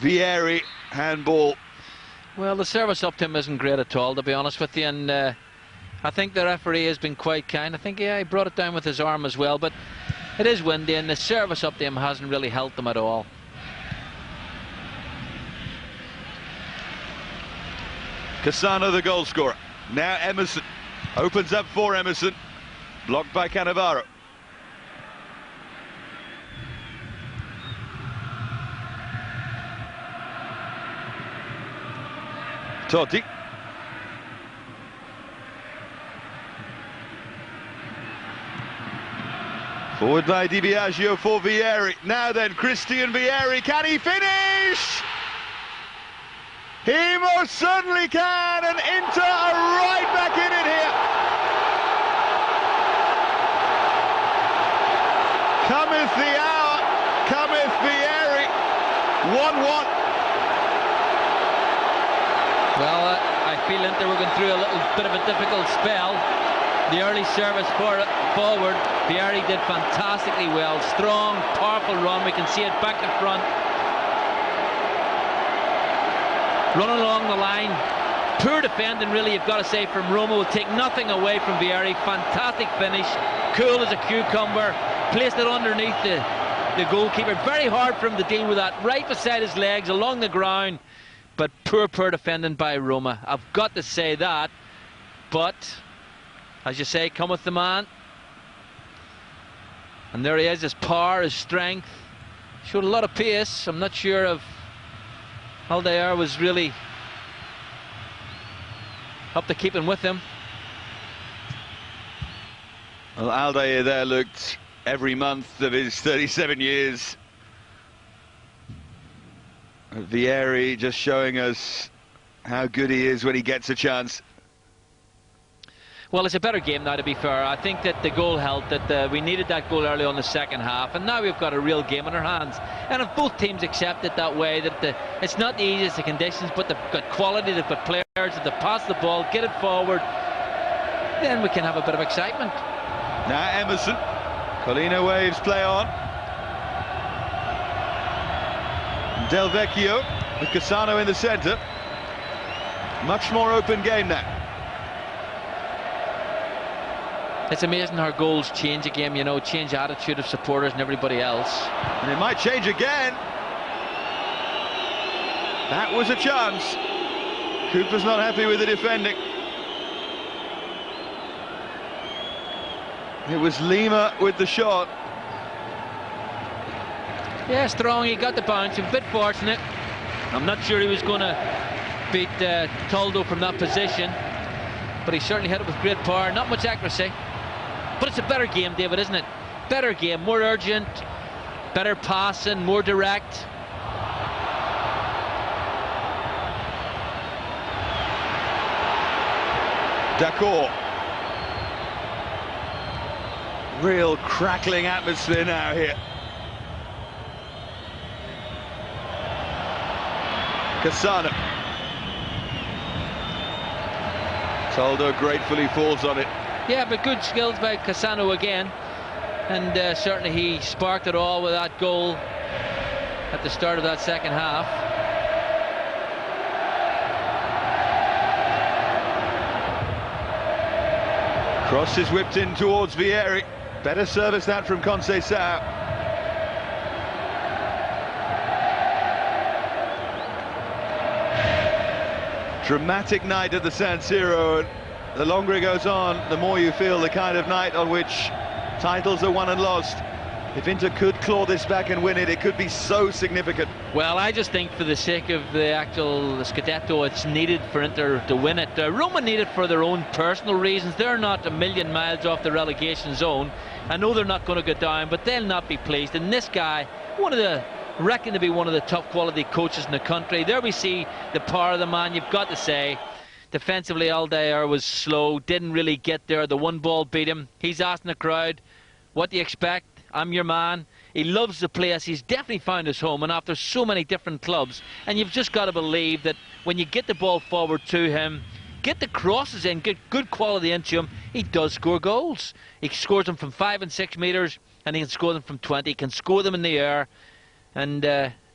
Vieri, handball. Well, the service up to him isn't great at all, to be honest with you, and I think the referee has been quite kind. I think, yeah, he brought it down with his arm as well, but it is windy, and the service up to him hasn't really helped them at all. Cassano, the goal scorer. Now Emerson opens up for Emerson, blocked by Cannavaro. Totti. Forward by Biagio for Vieri. Now then, Christian Vieri, can he finish? He most certainly can, and Inter are right back in it here. Cometh the hour, cometh Vieri. 1-1. Well, I feel Inter were going through a little bit of a difficult spell. The early service forward, Vieri did fantastically well. Strong, powerful run. We can see it back to front. Running along the line. Poor defending, really, you've got to say, from Roma. Will take nothing away from Vieri. Fantastic finish. Cool as a cucumber. Placed it underneath the goalkeeper. Very hard for him to deal with that. Right beside his legs, along the ground. But poor defending by Roma. I've got to say that. But, as you say, cometh the man. And there he is, his power, his strength. Showed a lot of pace. I'm not sure if Aldair was really up to keeping with him. Well, Aldair there looked every month of his 37 years. Vieri just showing us how good he is when he gets a chance. Well, it's a better game now, to be fair. I think that the goal helped, that we needed that goal early on the second half, and now we've got a real game in our hands. And if both teams accept it that way, that it's not the easiest of conditions, but they've got quality, they've got players, that they pass the ball, get it forward, then we can have a bit of excitement. Now Emerson. Collina waves play on. Del Vecchio with Cassano in the centre. Much more open game now. It's amazing how goals change a game, you know, change attitude of supporters and everybody else. And it might change again. That was a chance. Cooper's not happy with the defending. It was Lima with the shot. Yeah, strong, he got the bounce, a bit fortunate. I'm not sure he was going to beat Toldo from that position, but he certainly hit it with great power, not much accuracy. But it's a better game, David, isn't it? Better game, more urgent, better passing, more direct. D'accord. Real crackling atmosphere now here. Cassano. Toldo gratefully falls on it. Yeah, but good skills by Cassano again. And certainly he sparked it all with that goal at the start of that second half. Cross is whipped in towards Vieri. Better service that from Conceição. Dramatic night at the San Siro, and the longer it goes on, the more you feel the kind of night on which titles are won and lost. If Inter could claw this back and win it, it could be so significant. Well, I just think for the sake of the actual Scudetto, it's needed for Inter to win it. Roma need it for their own personal reasons. They're not a million miles off the relegation zone. I know they're not going to go down, but they'll not be pleased. And this guy, reckoned to be one of the top quality coaches in the country. There we see the power of the man, you've got to say. Defensively, Aldair was slow, didn't really get there. The one ball beat him. He's asking the crowd, what do you expect? I'm your man. He loves the place. He's definitely found his home, and after so many different clubs, and you've just got to believe that when you get the ball forward to him, get the crosses in, get good quality into him, he does score goals. He scores them from 5 and 6 metres, and he can score them from 20. He can score them in the air. And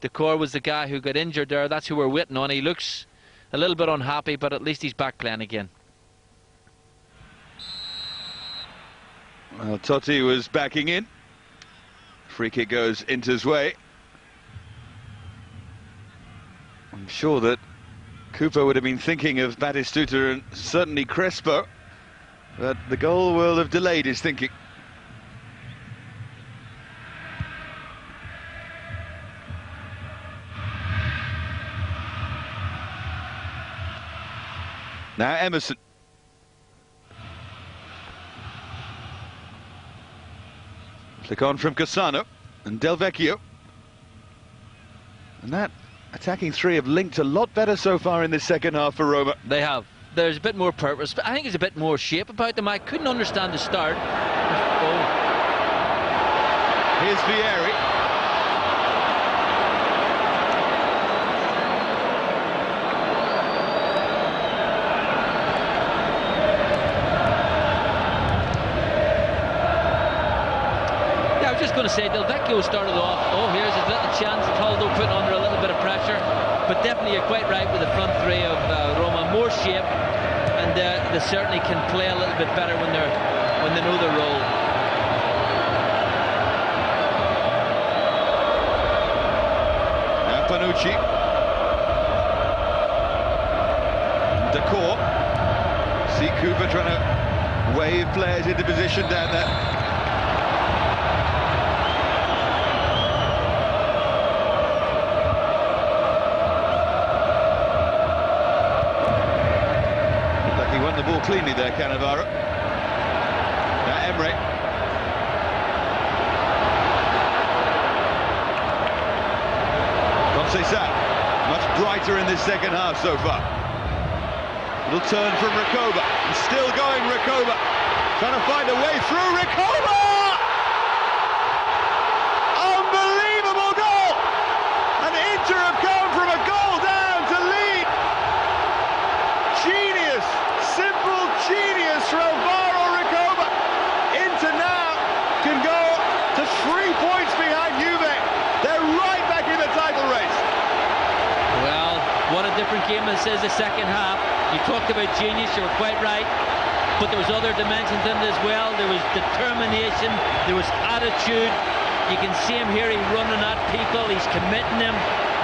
Decor was the guy who got injured there. That's who we're waiting on. He looks a little bit unhappy, but at least he's back playing again. Well, Totti was backing in. Free kick goes Inter's way. I'm sure that Cooper would have been thinking of Batistuta and certainly Crespo, but the goal will have delayed his thinking. Now Emerson. Flick on from Cassano and Del Vecchio. And that attacking three have linked a lot better so far in this second half for Roma. They have. There's a bit more purpose, but I think there's a bit more shape about them. I couldn't understand the start. Oh. Here's Vieri. Going to say Del Vecchio started off. Oh, here's his little chance. Toldo put under a little bit of pressure, but definitely you're quite right with the front three of Roma. More shape, and they certainly can play a little bit better when they know their role. Now Panucci, Decor. See Cooper trying to wave players into position down there. The ball cleanly there, Cannavaro. Now Emre. Conceição, much brighter in this second half so far. Little turn from Recoba, and still going Recoba, trying to find a way through. Recoba! Unbelievable goal! And Inter have come from a goal down to lead. Genius! Simple genius from Recoba. Inter now can go to 3 points behind Juve. They're right back in the title race. Well, what a different game this is the second half. You talked about genius, you were quite right. but there was other dimensions in it as well. There was determination, there was attitude. You can see him here, he's running at people, he's committing them.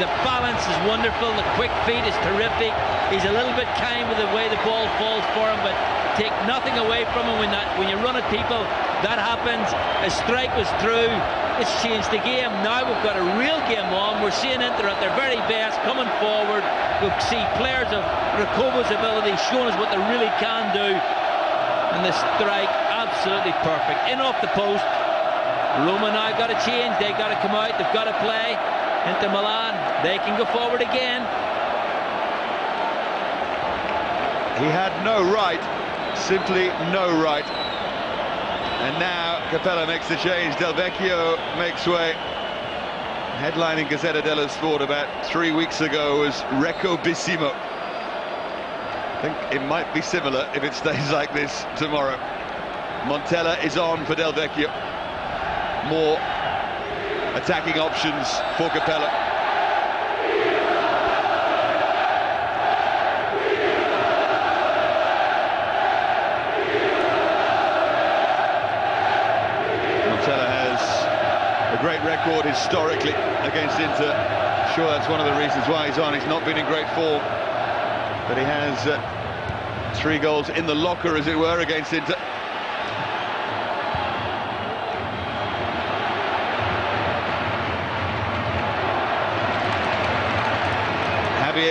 The balance is wonderful, the quick feet is terrific. He's a little bit kind with the way the ball falls for him, but take nothing away from him when you run at people. That happens. A strike was through. It's changed the game. Now we've got a real game on. We're seeing Inter at their very best coming forward. We'll see players of Recoba's ability showing us what they really can do. And the strike, absolutely perfect. In off the post. Roma now got to change. They've got to come out. They've got to play. Inter Milan, they can go forward again. He had no right, simply no right. And now Capella makes the change. Del Vecchio makes way. Headline in Gazzetta dello Sport about 3 weeks ago was Recobissimo. I think it might be similar if it stays like this tomorrow. Montella is on for Del Vecchio. More attacking options for Capella. Montella has a great record historically against Inter. Sure, that's one of the reasons why he's on. He's not been in great form, but he has 3 goals in the locker, as it were, against Inter.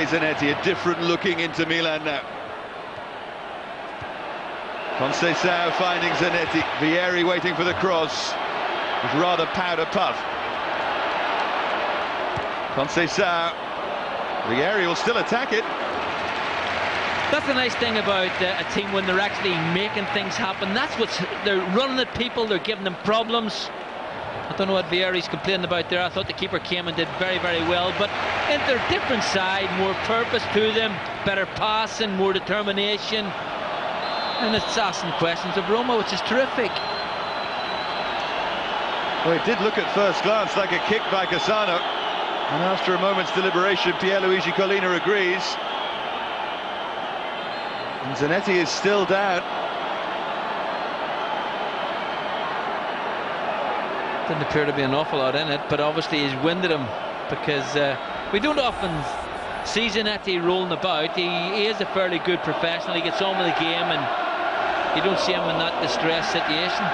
Zanetti, a different looking Inter Milan now. Conceição finding Zanetti. Vieri waiting for the cross. With rather powder puff. Conceição. Vieri will still attack it. That's the nice thing about a team when they're actually making things happen. That's what they're running at people. They're giving them problems. I don't know what Vieri's complaining about there. I thought the keeper came and did very, very well. But Inter, different side, more purpose to them, better passing, more determination. And it's asking questions of Roma, which is terrific. Well, it did look at first glance like a kick by Cassano. And after a moment's deliberation, Pierluigi Collina agrees. And Zanetti is still down. Didn't appear to be an awful lot in it, but obviously he's winded him because we don't often see Zanetti rolling about. He is a fairly good professional. He gets on with the game, and you don't see him in that distress situation.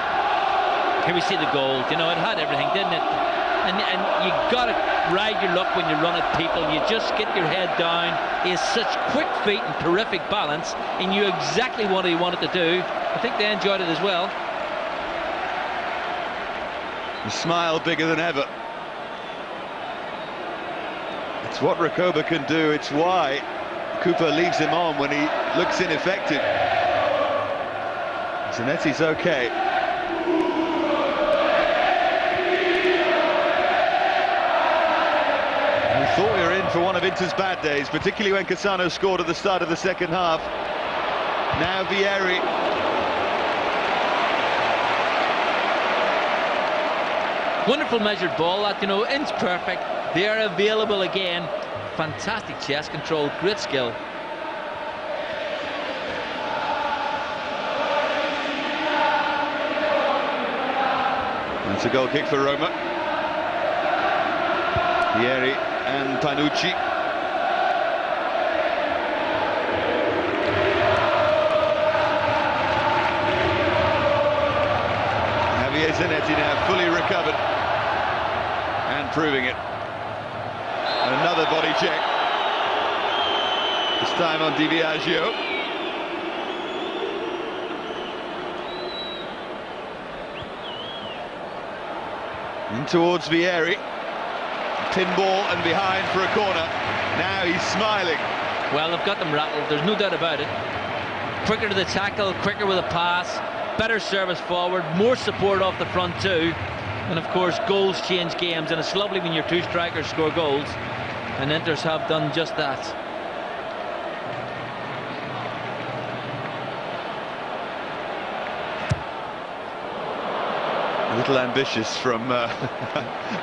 Here we see the goal. You know, it had everything, didn't it? And you got to ride your luck when you run at people. You just get your head down. He has such quick feet and terrific balance. He knew exactly what he wanted to do. I think they enjoyed it as well. A smile bigger than ever. It's what Recoba can do. It's why Cooper leaves him on when he looks ineffective. Zanetti's okay. We thought we were in for one of Inter's bad days, particularly when Cassano scored at the start of the second half. Now Vieri. Wonderful measured ball, that, you know, inch perfect. They are available again. Fantastic chest control, great skill. That's a goal kick for Roma. Vieri and Panucci. Javier Zanetti now fully recovered and proving it. Another body check. This time on Biagio. In towards Vieri. Pinball and behind for a corner. Now he's smiling. Well, they've got them rattled, there's no doubt about it. Quicker to the tackle, quicker with a pass, better service forward, more support off the front too. And of course, goals change games, and it's lovely when your two strikers score goals. And Inters have done just that. A little ambitious from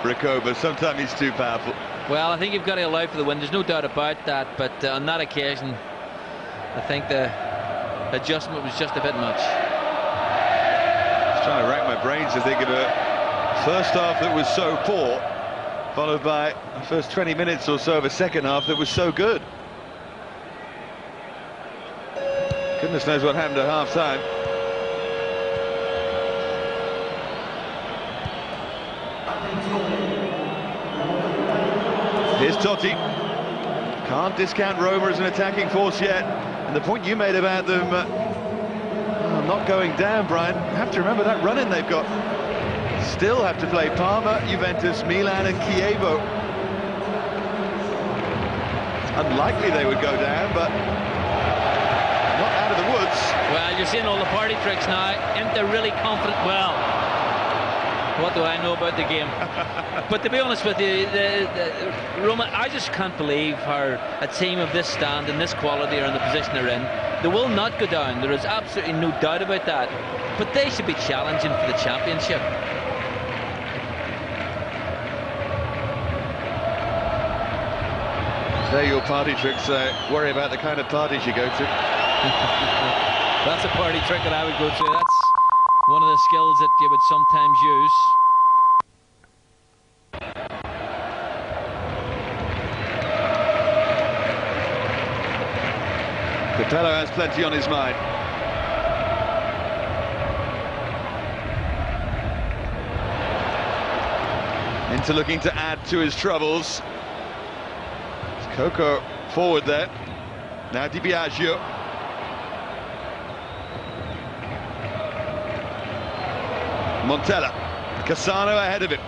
Recoba. Sometimes he's too powerful. Well, I think you've got to allow for the win. There's no doubt about that. But on that occasion, I think the adjustment was just a bit much. Just trying to rack my brains to think of a first half that was so poor, followed by the first 20 minutes or so of a second half that was so good. Goodness knows what happened at half-time. Here's Totti. Can't discount Roma as an attacking force yet. And the point you made about them not going down, Brian, you have to remember that run-in they've got. Still have to play Parma, Juventus, Milan and Chievo. It's unlikely they would go down, but not out of the woods. Well, you're seeing all the party tricks now. Inter really confident. Well, what do I know about the game? But to be honest with you, Roma, I just can't believe how a team of this stand and this quality are in the position they're in. They will not go down. There is absolutely no doubt about that. But they should be challenging for the championship. There your party tricks. Worry about the kind of parties you go to. That's a party trick that I would go to. That's one of the skills that you would sometimes use. Capello has plenty on his mind. Inter looking to add to his troubles. It's Coco forward there. Now Di Biagio. Montella. Cassano ahead of him.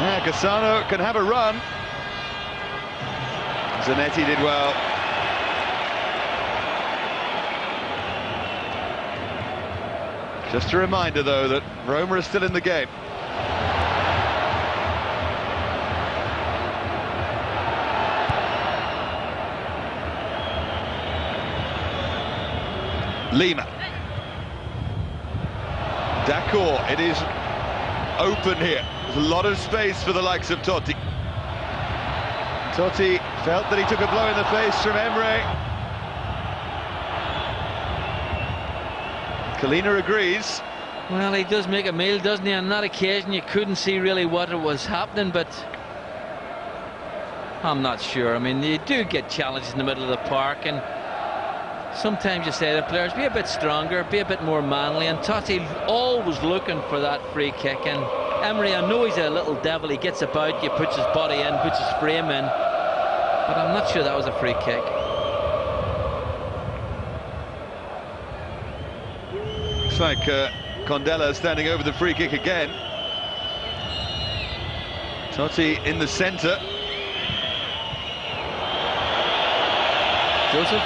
Yeah, Cassano can have a run. Zanetti did well. Just a reminder, though, that Roma is still in the game. Lima. D'accord, it is open here. There's a lot of space for the likes of Totti. Totti felt that he took a blow in the face from Emre. Kalina agrees. Well, he does make a meal, doesn't he? On that occasion you couldn't see really what was happening, but I'm not sure. I mean, you do get challenges in the middle of the park, and sometimes you say to players, be a bit stronger, be a bit more manly, and Totti always looking for that free kick. And Emre, I know he's a little devil, he gets about, you puts his body in, puts his frame in, but I'm not sure that was a free kick. Looks like Condella standing over the free kick again. Totti in the centre. Joseph?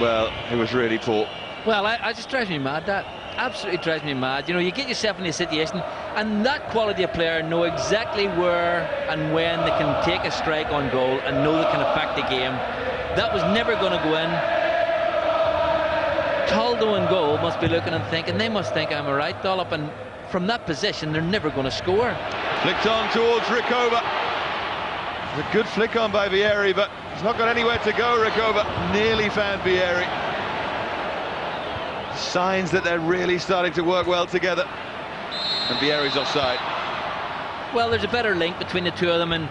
Well, it was really poor. Well, I just drives me mad, that. Absolutely drives me mad. You know, you get yourself in a situation, and that quality of player know exactly where and when they can take a strike on goal and know they can affect the game. That was never going to go in. Toldo and goal must be looking and thinking, they must think I'm a right dollop, and from that position they're never going to score. Flicked on towards Recoba. It's a good flick on by Vieri, but he's not got anywhere to go. Recoba nearly found Vieri. Signs that they're really starting to work well together. And Vieri's offside. Well, there's a better link between the two of them, and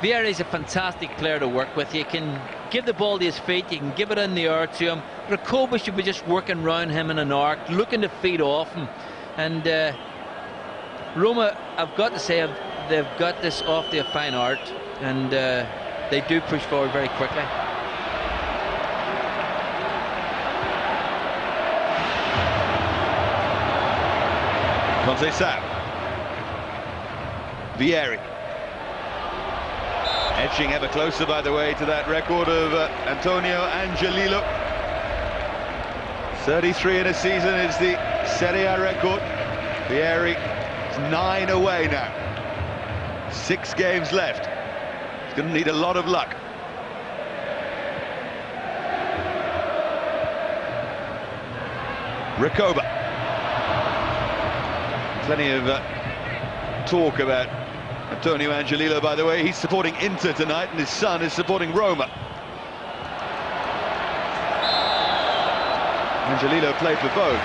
Vieri's a fantastic player to work with. You can give the ball to his feet, you can give it in the air to him. Recoba should be just working around him in an arc, looking to feed off him. And Roma, I've got to say, they've got this off to a fine art, and they do push forward very quickly. Conceição. Vieri. Edging ever closer, by the way, to that record of Antonio Angelillo. 33 in a season is the Serie A record. Vieri is 9 away now. 6 games left. He's going to need a lot of luck. Recoba. Plenty of talk about Antonio Angelillo, by the way, he's supporting Inter tonight, and his son is supporting Roma. Angelillo played for both.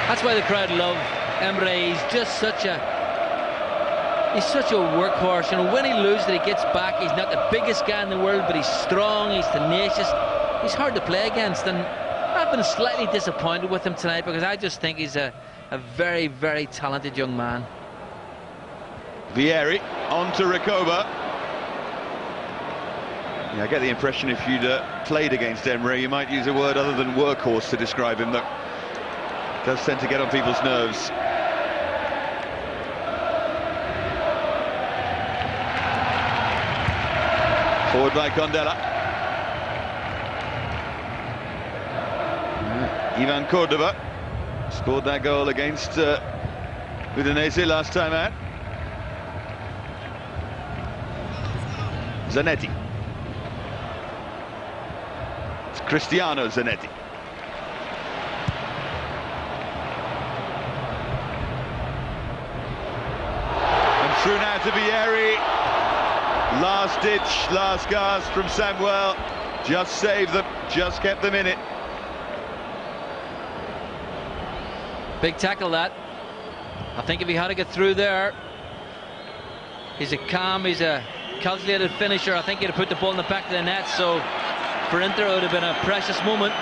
That's why the crowd love Emre. He's just such a workhorse. You know, when he loses it, he gets back. He's not the biggest guy in the world, but he's strong, he's tenacious. He's hard to play against, and I've been slightly disappointed with him tonight because I just think he's a very, very talented young man. Vieri on to Recoba. Yeah, I get the impression if you'd played against Emre, you might use a word other than workhorse to describe him, though. It does tend to get on people's nerves. Forward by Montella. Ivan Cordoba scored that goal against Udinese last time out. Zanetti. It's Cristiano Zanetti. And through now to Vieri. Last ditch, last gasp from Samuel. Just saved them, just kept them in it. Big tackle that. I think if he had to get through there, he's a calm, he's a calculated finisher. I think he'd have put the ball in the back of the net, so for Inter it would have been a precious moment.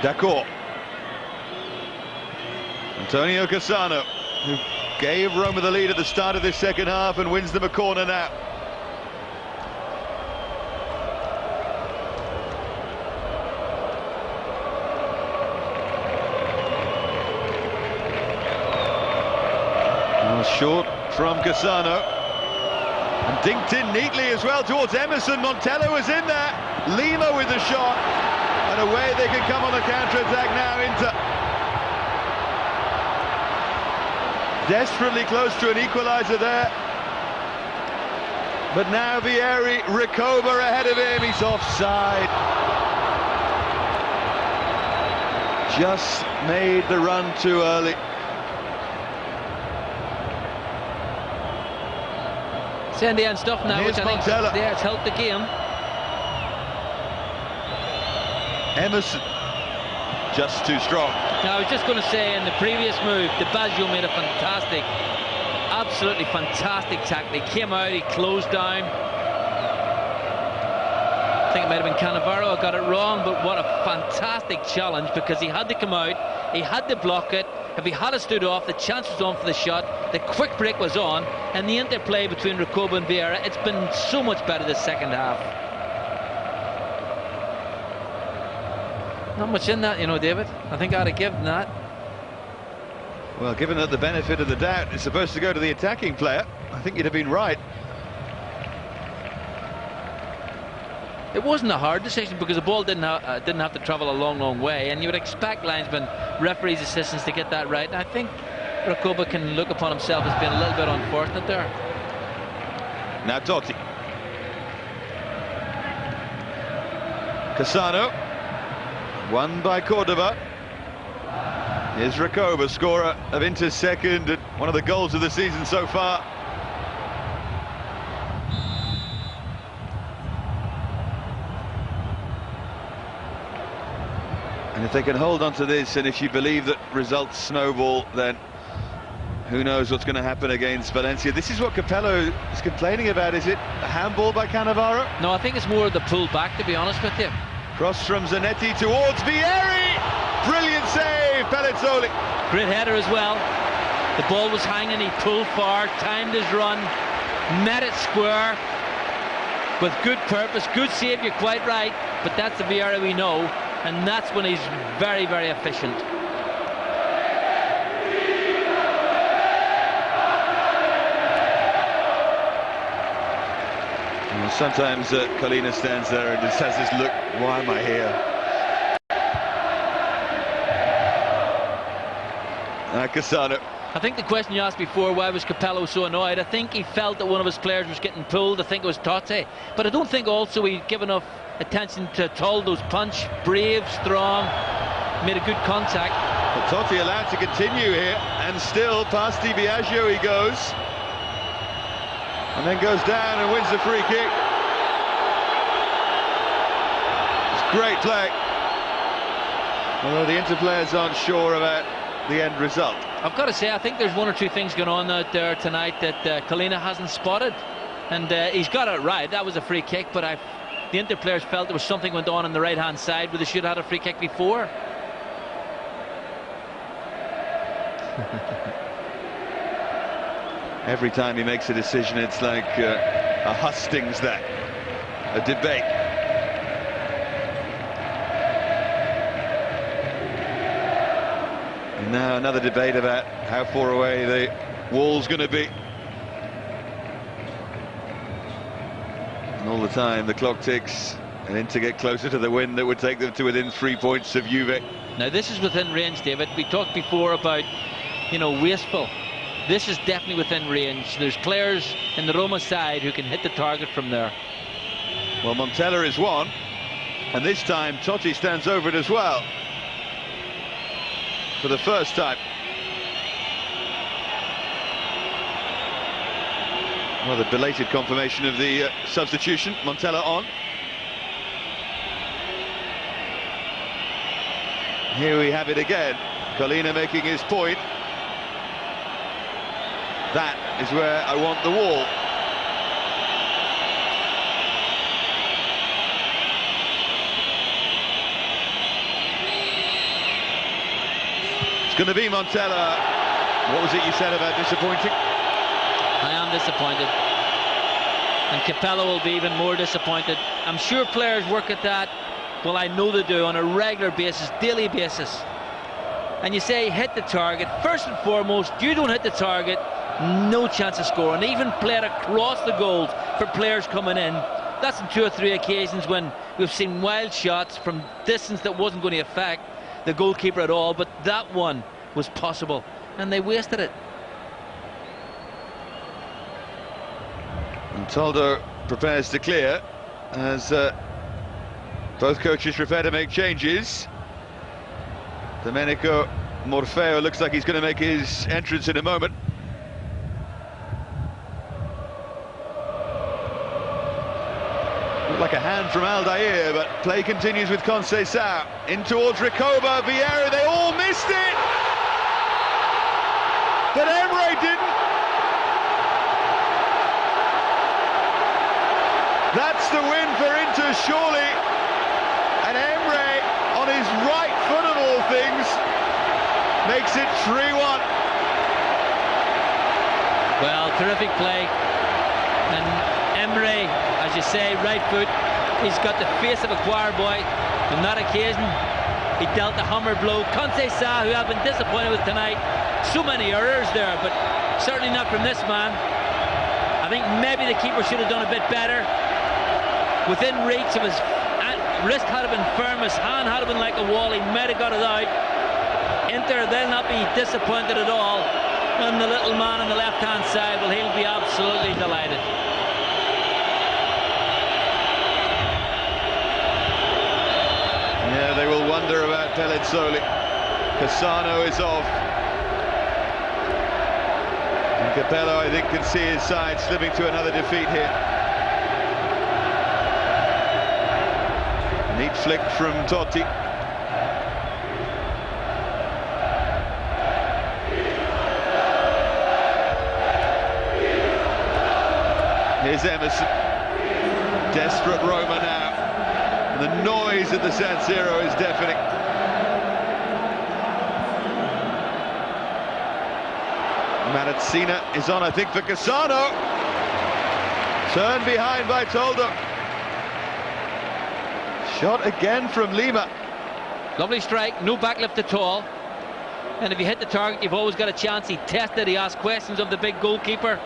D'accord. Antonio Cassano, who gave Roma the lead at the start of this second half and wins them a corner now. Short from Cassano, and dinked in neatly as well towards Emerson. Montella was in there, Lima with the shot, and away they can come on the counter-attack now. Inter desperately close to an equaliser there, but now Vieri, Recoba ahead of him. He's offside. Just made the run too early. It's in the end stuff now, Here's which I think Montella. it's helped the game. Emerson, just too strong. Now, I was just going to say, in the previous move, Biagio made a fantastic, absolutely fantastic tackle. He came out, he closed down. I think it might have been Cannavaro, I got it wrong, but what a fantastic challenge, because he had to come out, he had to block it. If he had stood off, the chance was on for the shot, the quick break was on, and the interplay between Recoba and Vieri, it's been so much better this second half. Not much in that, you know, David. I think I'd have given that. Well, given that the benefit of the doubt is supposed to go to the attacking player, I think you'd have been right. It wasn't a hard decision because the ball didn't have to travel a long way, and you would expect linesmen, referees, assistants to get that right. And I think Recoba can look upon himself as being a little bit unfortunate there. Now Totti. Cassano. Won by Cordoba. Here's Recoba, scorer of Inter's second and one of the goals of the season so far. And if they can hold on to this, and if you believe that results snowball, then who knows what's going to happen against Valencia. This is what Capello is complaining about. Is it a handball by Cannavaro? No, I think it's more of the pull back, to be honest with you. Cross from Zanetti towards Vieri. Brilliant save, Pelizzoli. Great header as well. The ball was hanging, he pulled far, timed his run, met it square with good purpose, good save, you're quite right, but that's the Vieri we know, and that's when he's very, very efficient. Well, sometimes Colina stands there and just has this look, why am I here? Cassano I think the question you asked before, why was Capello so annoyed? I think he felt that one of his players was getting pulled. I think it was Totti. But I don't think also he gave enough attention to Toldo's punch. Brave, strong, made a good contact. But Totti allowed to continue here, and still past Biagio he goes. And then goes down and wins the free kick. It's great play. Although the Inter players aren't sure about the end result. I've got to say, I think there's one or two things going on out there tonight that Collina hasn't spotted. And he's got it right. That was a free kick, but the Inter players felt there was something went on the right-hand side where they should have had a free kick before. Every time he makes a decision, it's like a hustings there, a debate. And now another debate about how far away the wall's going to be. And all the time the clock ticks, and Inter get closer to the win that would take them to within 3 points of Juve. Now this is within range, David. We talked before about, you know, wasteful. This is definitely within range. There's players in the Roma side who can hit the target from there. Well, Montella is one, and this time Totti stands over it as well. For the first time. Well, the belated confirmation of the substitution. Montella on. Here we have it again. Collina making his point. That is where I want the wall. It's going to be Montella. What was it you said about disappointing? I am disappointed. And Capello will be even more disappointed. I'm sure players work at that. Well, I know they do on a regular basis, daily basis. And you say hit the target. First and foremost, you don't hit the target, no chance of scoring. Even played across the goals for players coming in. That's in 2 or 3 occasions when we've seen wild shots from distance that wasn't going to affect the goalkeeper at all, but that one was possible, and they wasted it. And Toldo prepares to clear as both coaches prepare to make changes. Domenico Morfeo looks like he's going to make his entrance in a moment. Looked like a hand from Aldair, but play continues with Conceição. In towards Recoba, Vieri, they all missed it! But Emre didn't. That's the win for Inter, surely. And Emre, on his right foot of all things, makes it 3-1. Well, terrific play. And Emre, as you say, right foot, he's got the face of a choir boy. On that occasion, he dealt a hammer blow. Conceição, who I've been disappointed with tonight, so many errors there, but certainly not from this man. I think maybe the keeper should have done a bit better. Within reach of his wrist had been firm, his hand had been like a wall, he might have got it out. Inter, they'll not be disappointed at all. And the little man on the left-hand side, well, he'll be absolutely delighted. Yeah, they will wonder about Pelizzoli. Cassano is off. And Capello, I think, can see his side slipping to another defeat here. Neat flick from Totti. Here's Emerson. Desperate Roma now. The noise at the San Siro is deafening. Materazzi is on, I think, for Cassano. Turned behind by Toldo. Shot again from Lima. Lovely strike, no backlift at all. And if you hit the target, you've always got a chance. He tested, he asked questions of the big goalkeeper.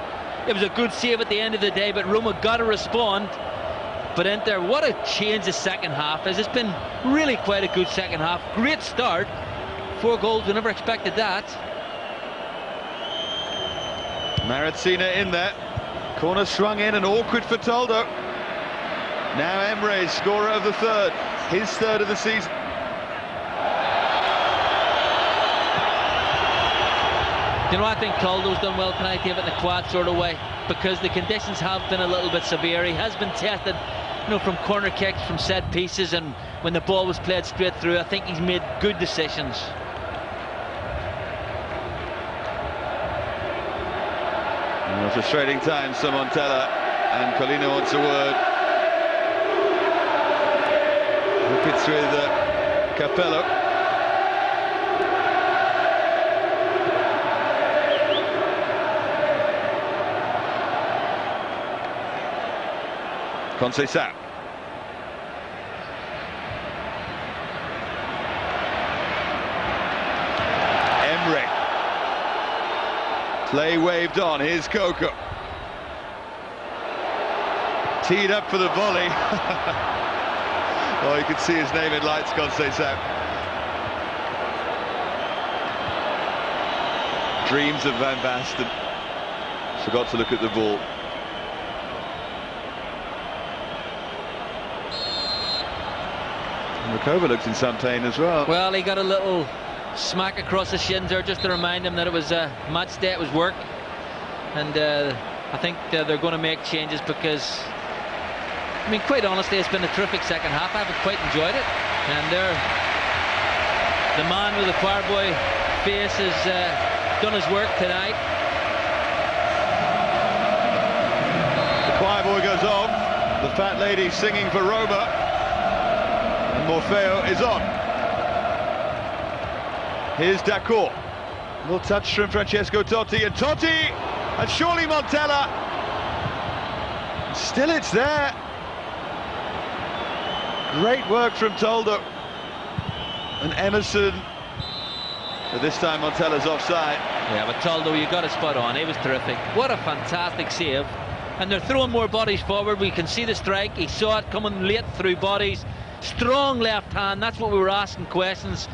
It was a good save at the end of the day, but Roma got to respond. But Inter, what a change the second half is. It's been really quite a good second half. Great start. 4 goals, we never expected that. Materazzi in there. Corner swung in and awkward for Toldo. Now Emre, scorer of the third. His third of the season. You know, I think Toldo's done well tonight, to have it in a quiet sort of way, because the conditions have been a little bit severe. He has been tested, you know, from corner kicks, from set pieces, and when the ball was played straight through, I think he's made good decisions. Frustrating times for Montella, and Colina wants a word. Look, it's with Capello. Conceição. Emre. Play waved on. Here's Coco. Teed up for the volley. Oh, you can see his name in lights, Conceição. Dreams of Van Basten. Forgot to look at the ball. And Recoba looks in some pain as well. Well, he got a little smack across the shins there just to remind him that it was a match day, it was work. And I think they're going to make changes because, I mean, quite honestly, it's been a terrific second half. I've quite enjoyed it. And the man with the choir boy face has done his work tonight. The choir boy goes off. The fat lady singing for Roma. And Morfeo is on. Here's D'Accord. Little touch from Francesco Totti, and Totti, and surely Montella. Still it's there. Great work from Toldo. And Emerson. But this time Montella's offside. Yeah, but Toldo, you got it spot on. He was terrific. What a fantastic save. And they're throwing more bodies forward. We can see the strike. He saw it coming late through bodies. Strong left hand. That's what we were asking questions.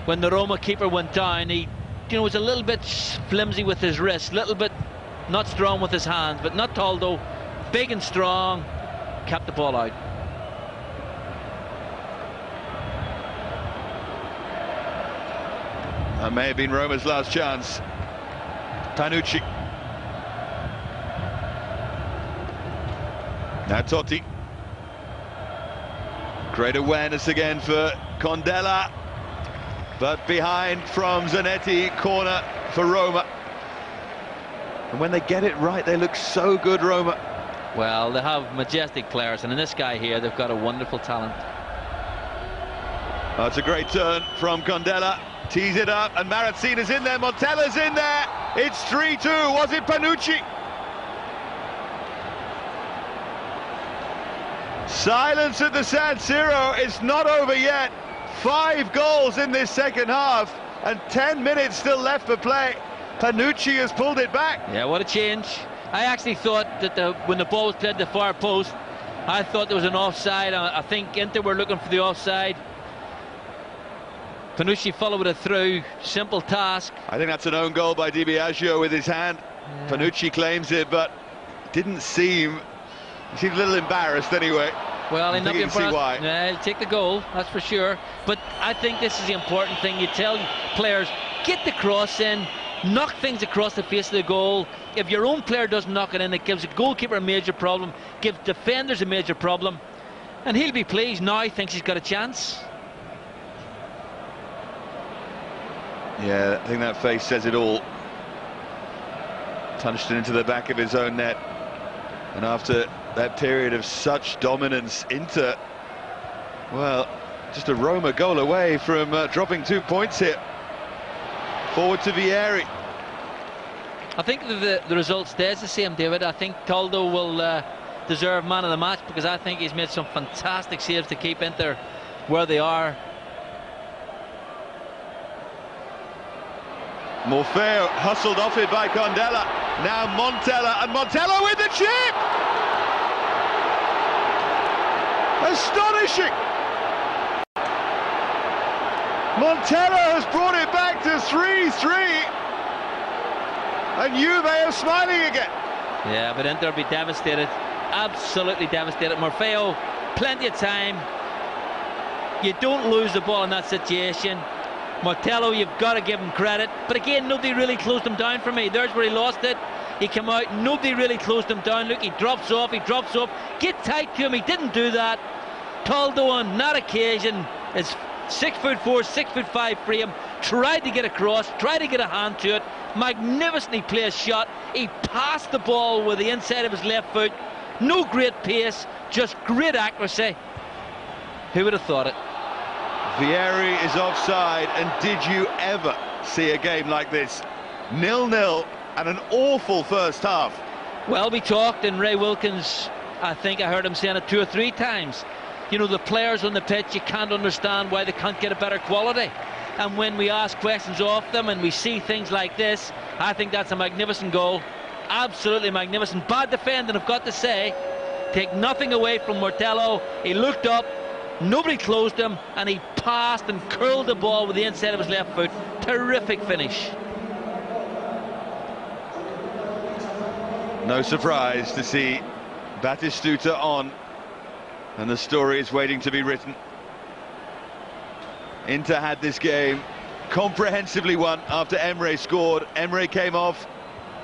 When the Roma keeper went down, he, you know, was a little bit flimsy with his wrist, a little bit not strong with his hands, but not Toldo, big and strong, kept the ball out. That may have been Roma's last chance. Panucci. Now Totti. Great awareness again for Condella. But behind from Zanetti, corner for Roma. And when they get it right, they look so good, Roma. Well, they have majestic players, and in this guy here, they've got a wonderful talent. Oh, it's a great turn from Condella. Tees it up, and Marazzina's in there, Montella's in there. It's 3-2. Was it Panucci? Silence at the San Siro. It's not over yet. 5 goals in this second half, and 10 minutes still left for play. Panucci has pulled it back. Yeah, what a change. I actually thought that when the ball was played to the far post, I thought there was an offside. I think Inter were looking for the offside. Panucci followed it through. Simple task. I think that's an own goal by Biagio with his hand. Yeah. Panucci claims it, but didn't seem... He seemed a little embarrassed anyway. Well, he'll not be see why. He'll take the goal, that's for sure. But I think this is the important thing. You tell players, get the cross in, knock things across the face of the goal. If your own player doesn't knock it in, it gives a goalkeeper a major problem, gives defenders a major problem. And he'll be pleased now, he thinks he's got a chance. Yeah, I think that face says it all. Punched it into the back of his own net. And after that period of such dominance, Inter, well, just a Roma goal away from dropping 2 points here. Forward to Vieri. I think the result stays the same, David. I think Toldo will deserve man of the match, because I think he's made some fantastic saves to keep Inter where they are. Morfeo hustled off it by Condella. Now Montella, and Montella with the chip! Astonishing! Montella has brought it back to 3-3. And Juve are smiling again. Yeah, but Inter will be devastated. Absolutely devastated. Morfeo, plenty of time. You don't lose the ball in that situation. Montella, you've got to give him credit. But again, nobody really closed him down for me. There's where he lost it. He came out, nobody really closed him down. Look, he drops off. Get tight to him, he didn't do that. Toldo on that occasion is 6'4", 6'5" frame. Tried to get across, tried to get a hand to it. Magnificently placed shot. He passed the ball with the inside of his left foot. No great pace, just great accuracy. Who would have thought it? Vieri is offside, and did you ever see a game like this? 0-0 and an awful first half. Well, we talked, and Ray Wilkins, I think I heard him saying it 2 or 3 times. You know, the players on the pitch, you can't understand why they can't get a better quality. And when we ask questions of them and we see things like this, I think that's a magnificent goal. Absolutely magnificent. Bad defending, I've got to say. Take nothing away from Montella. He looked up, nobody closed him, and he passed and curled the ball with the inside of his left foot. Terrific finish. No surprise to see Batistuta on, and the story is waiting to be written. Inter had this game comprehensively won after Emre scored. Emre came off,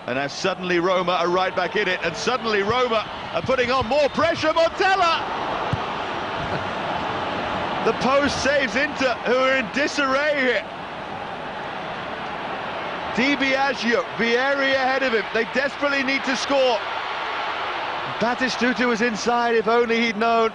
and now suddenly Roma are right back in it, and suddenly Roma are putting on more pressure. Montella! The post saves Inter, who are in disarray here. Biagio, Vieri ahead of him. They desperately need to score. Batistuta was inside, if only he'd known.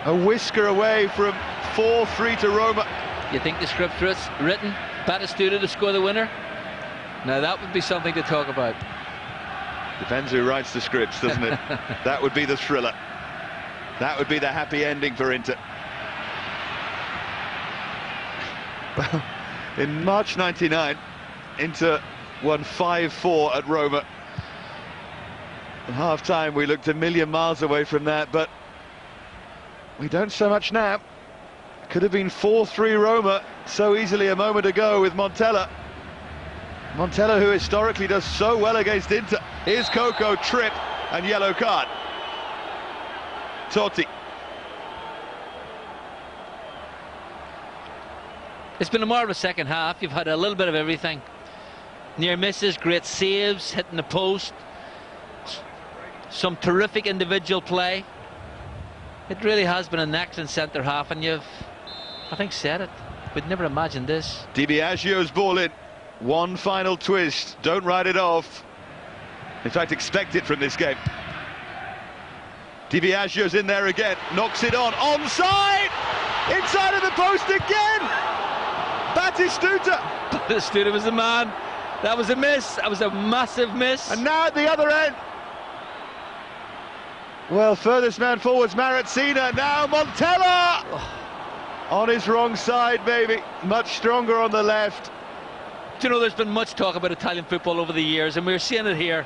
A whisker away from 4-3 to Roma. You think the script's written? Batistuta to score the winner? Now that would be something to talk about. Depends who writes the scripts, doesn't it? That would be the thriller. That would be the happy ending for Inter. Well, in March '99, Inter won 5-4 at Roma. At half-time, we looked a million miles away from that, but we don't so much now. Could have been 4-3 Roma so easily a moment ago with Montella. Montella, who historically does so well against Inter. Here's Coco, trip and yellow card. Totti. It's been a marvellous second half. You've had a little bit of everything. Near misses, great saves, hitting the post. Some terrific individual play. It really has been an excellent centre half, and you've, I think, said it. We'd never imagined this. Biagio's ball in. One final twist. Don't write it off. In fact, expect it from this game. Biagio's in there again. Knocks it on. Onside! Inside of the post again! Batistuta! Batistuta was the man. That was a miss. That was a massive miss. And now at the other end. Well, furthest man forwards, Materazzi. Now Montella! On his wrong side, maybe. Much stronger on the left. Do you know, there's been much talk about Italian football over the years, and we're seeing it here.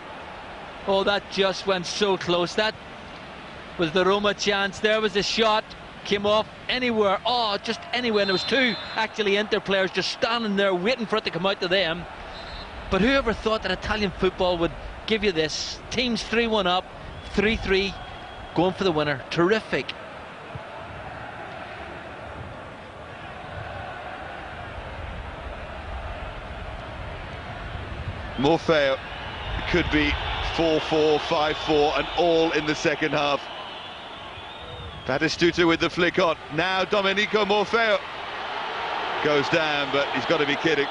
Oh, that just went so close. That was the Roma chance. There was a shot, came off anywhere. Oh, just anywhere. And there was 2 actually Inter players just standing there waiting for it to come out to them. But whoever thought that Italian football would give you this? Teams 3-1 up, 3-3, going for the winner. Terrific. Morfeo could be 4-4, 5-4, and all in the second half. Batistuta with the flick on. Now Domenico Morfeo goes down, but he's got to be kidding.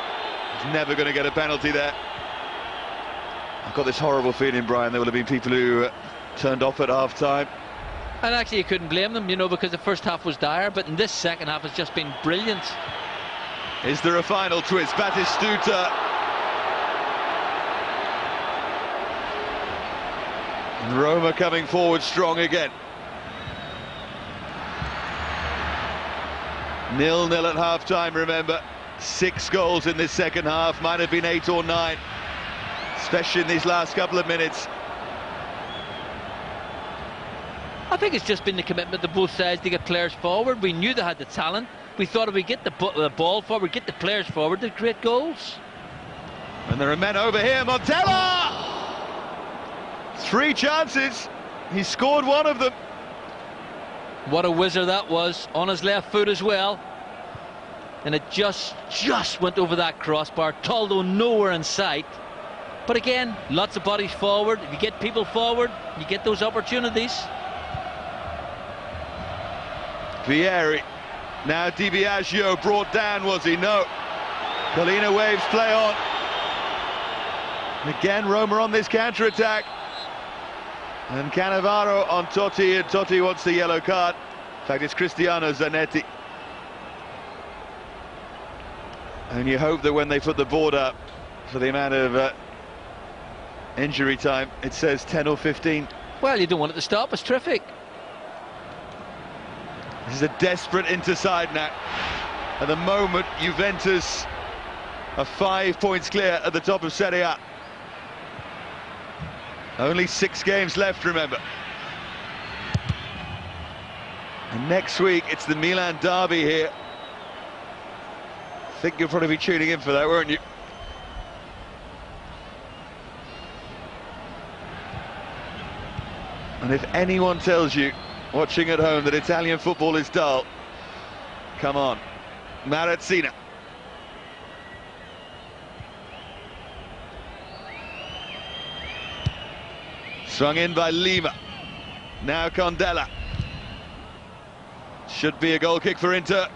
He's never going to get a penalty there. I've got this horrible feeling, Brian, there will have been people who turned off at half-time. And actually, you couldn't blame them, you know, because the first half was dire, but in this second half, it's just been brilliant. Is there a final twist? Batistuta. And Roma coming forward strong again. 0-0 at half-time, remember. 6 goals in this second half, might have been 8 or 9, especially in these last couple of minutes. I think it's just been the commitment to both sides to get players forward. We knew they had the talent. We thought if we get the ball forward, get the players forward, they'd create goals. And there are men over here. Montella! 3 chances. He scored one of them. What a whizzer that was, on his left foot as well. And it just went over that crossbar. Toldo nowhere in sight. But again, lots of bodies forward. If you get people forward, you get those opportunities. Vieri. Now Biagio brought down, was he? No. Colina waves play on. Again, Roma on this counter-attack. And Cannavaro on Totti, and Totti wants the yellow card. In fact, it's Cristiano Zanetti. And you hope that when they put the board up for the amount of injury time, it says 10 or 15. Well, you don't want it to stop. It's terrific. This is a desperate Inter side now. At the moment, Juventus are 5 points clear at the top of Serie A. Only 6 games left, remember. And next week, it's the Milan derby here. I think you'll probably be tuning in for that, won't you? And if anyone tells you, watching at home, that Italian football is dull, come on. Materazzi. Swung in by Lima. Now Condella. Should be a goal kick for Inter.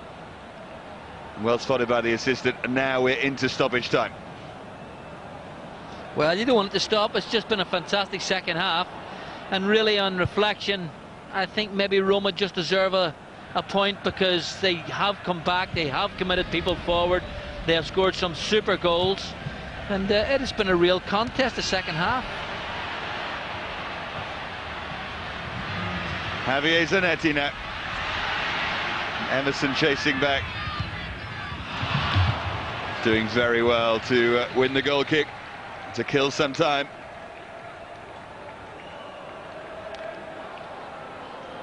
Well spotted by the assistant, and now we're into stoppage time. Well, you don't want it to stop. It's just been a fantastic second half. And really, on reflection, I think maybe Roma just deserve a point, because they have come back, they have committed people forward, they have scored some super goals, and it has been a real contest the second half. Javier Zanetti now. Emerson chasing back. Doing very well to win the goal kick, to kill some time.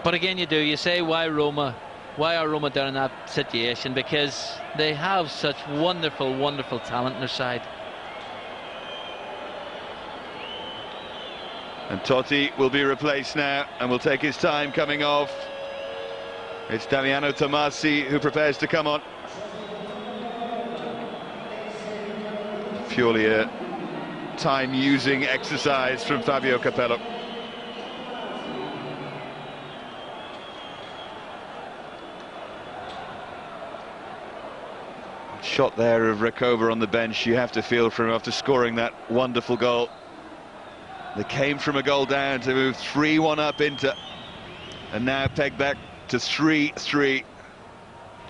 But again, you say, why Roma? Why are Roma down in that situation? Because they have such wonderful, wonderful talent in their side. And Totti will be replaced now, and will take his time coming off. It's Damiano Tomasi who prepares to come on. Purely a time-using exercise from Fabio Capello. Shot there of Recoba on the bench, you have to feel for him after scoring that wonderful goal. They came from a goal down to move 3-1 up Inter, and now pegged back to 3-3.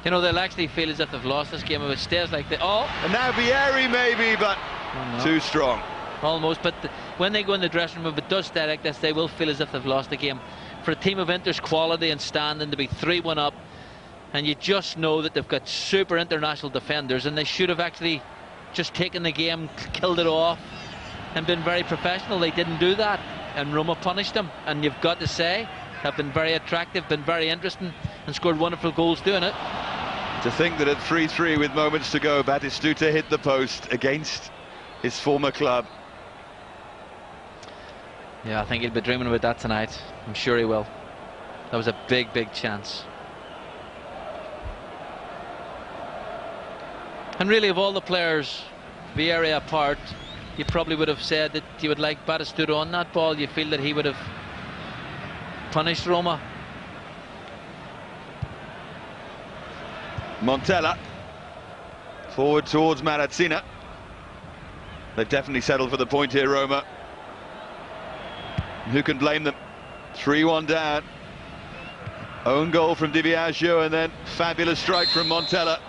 You know, they'll actually feel as if they've lost this game if it stays like that. Oh! And now Vieri maybe, but too strong. Almost, but when they go in the dressing room, if it does stay like this, they will feel as if they've lost the game. For a team of Inter's quality and standing to be 3-1 up, and you just know that they've got super international defenders, and they should have actually just taken the game, killed it off, and been very professional. They didn't do that, and Roma punished them. And you've got to say, have been very attractive, been very interesting, and scored wonderful goals doing it. To think that at 3-3 with moments to go, Batistuta hit the post against his former club. Yeah, I think he'll be dreaming about that tonight. I'm sure he will. That was a big, big chance. And really, of all the players, Vieri apart, you probably would have said that you would like Batistuta on that ball. You feel that he would have punished Roma. Montella forward towards Materazzi. They've definitely settled for the point here, Roma. Who can blame them? 3-1 down. Own goal from Biagio, and then fabulous strike from Montella.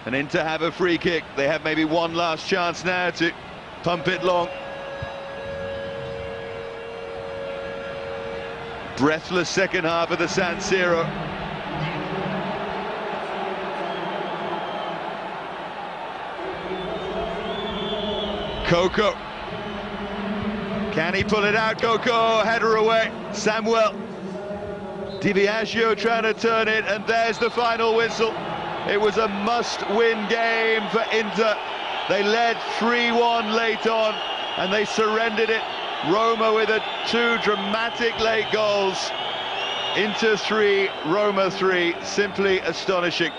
And Inter have a free kick. They have maybe one last chance now to pump it long. Breathless second half of the San Siro. Coco. Can he pull it out? Coco, header away. Samuel Biagio trying to turn it, and there's the final whistle. It was a must-win game for Inter. They led 3-1 late on, and they surrendered it. Roma with two dramatic late goals. Inter 3, Roma 3, simply astonishing.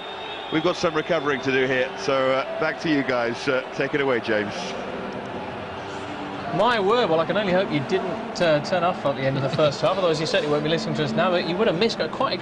We've got some recovering to do here, so back to you guys. Take it away, James. My word, well, I can only hope you didn't turn off at the end of the first half, otherwise you certainly won't be listening to us now, but you would have missed quite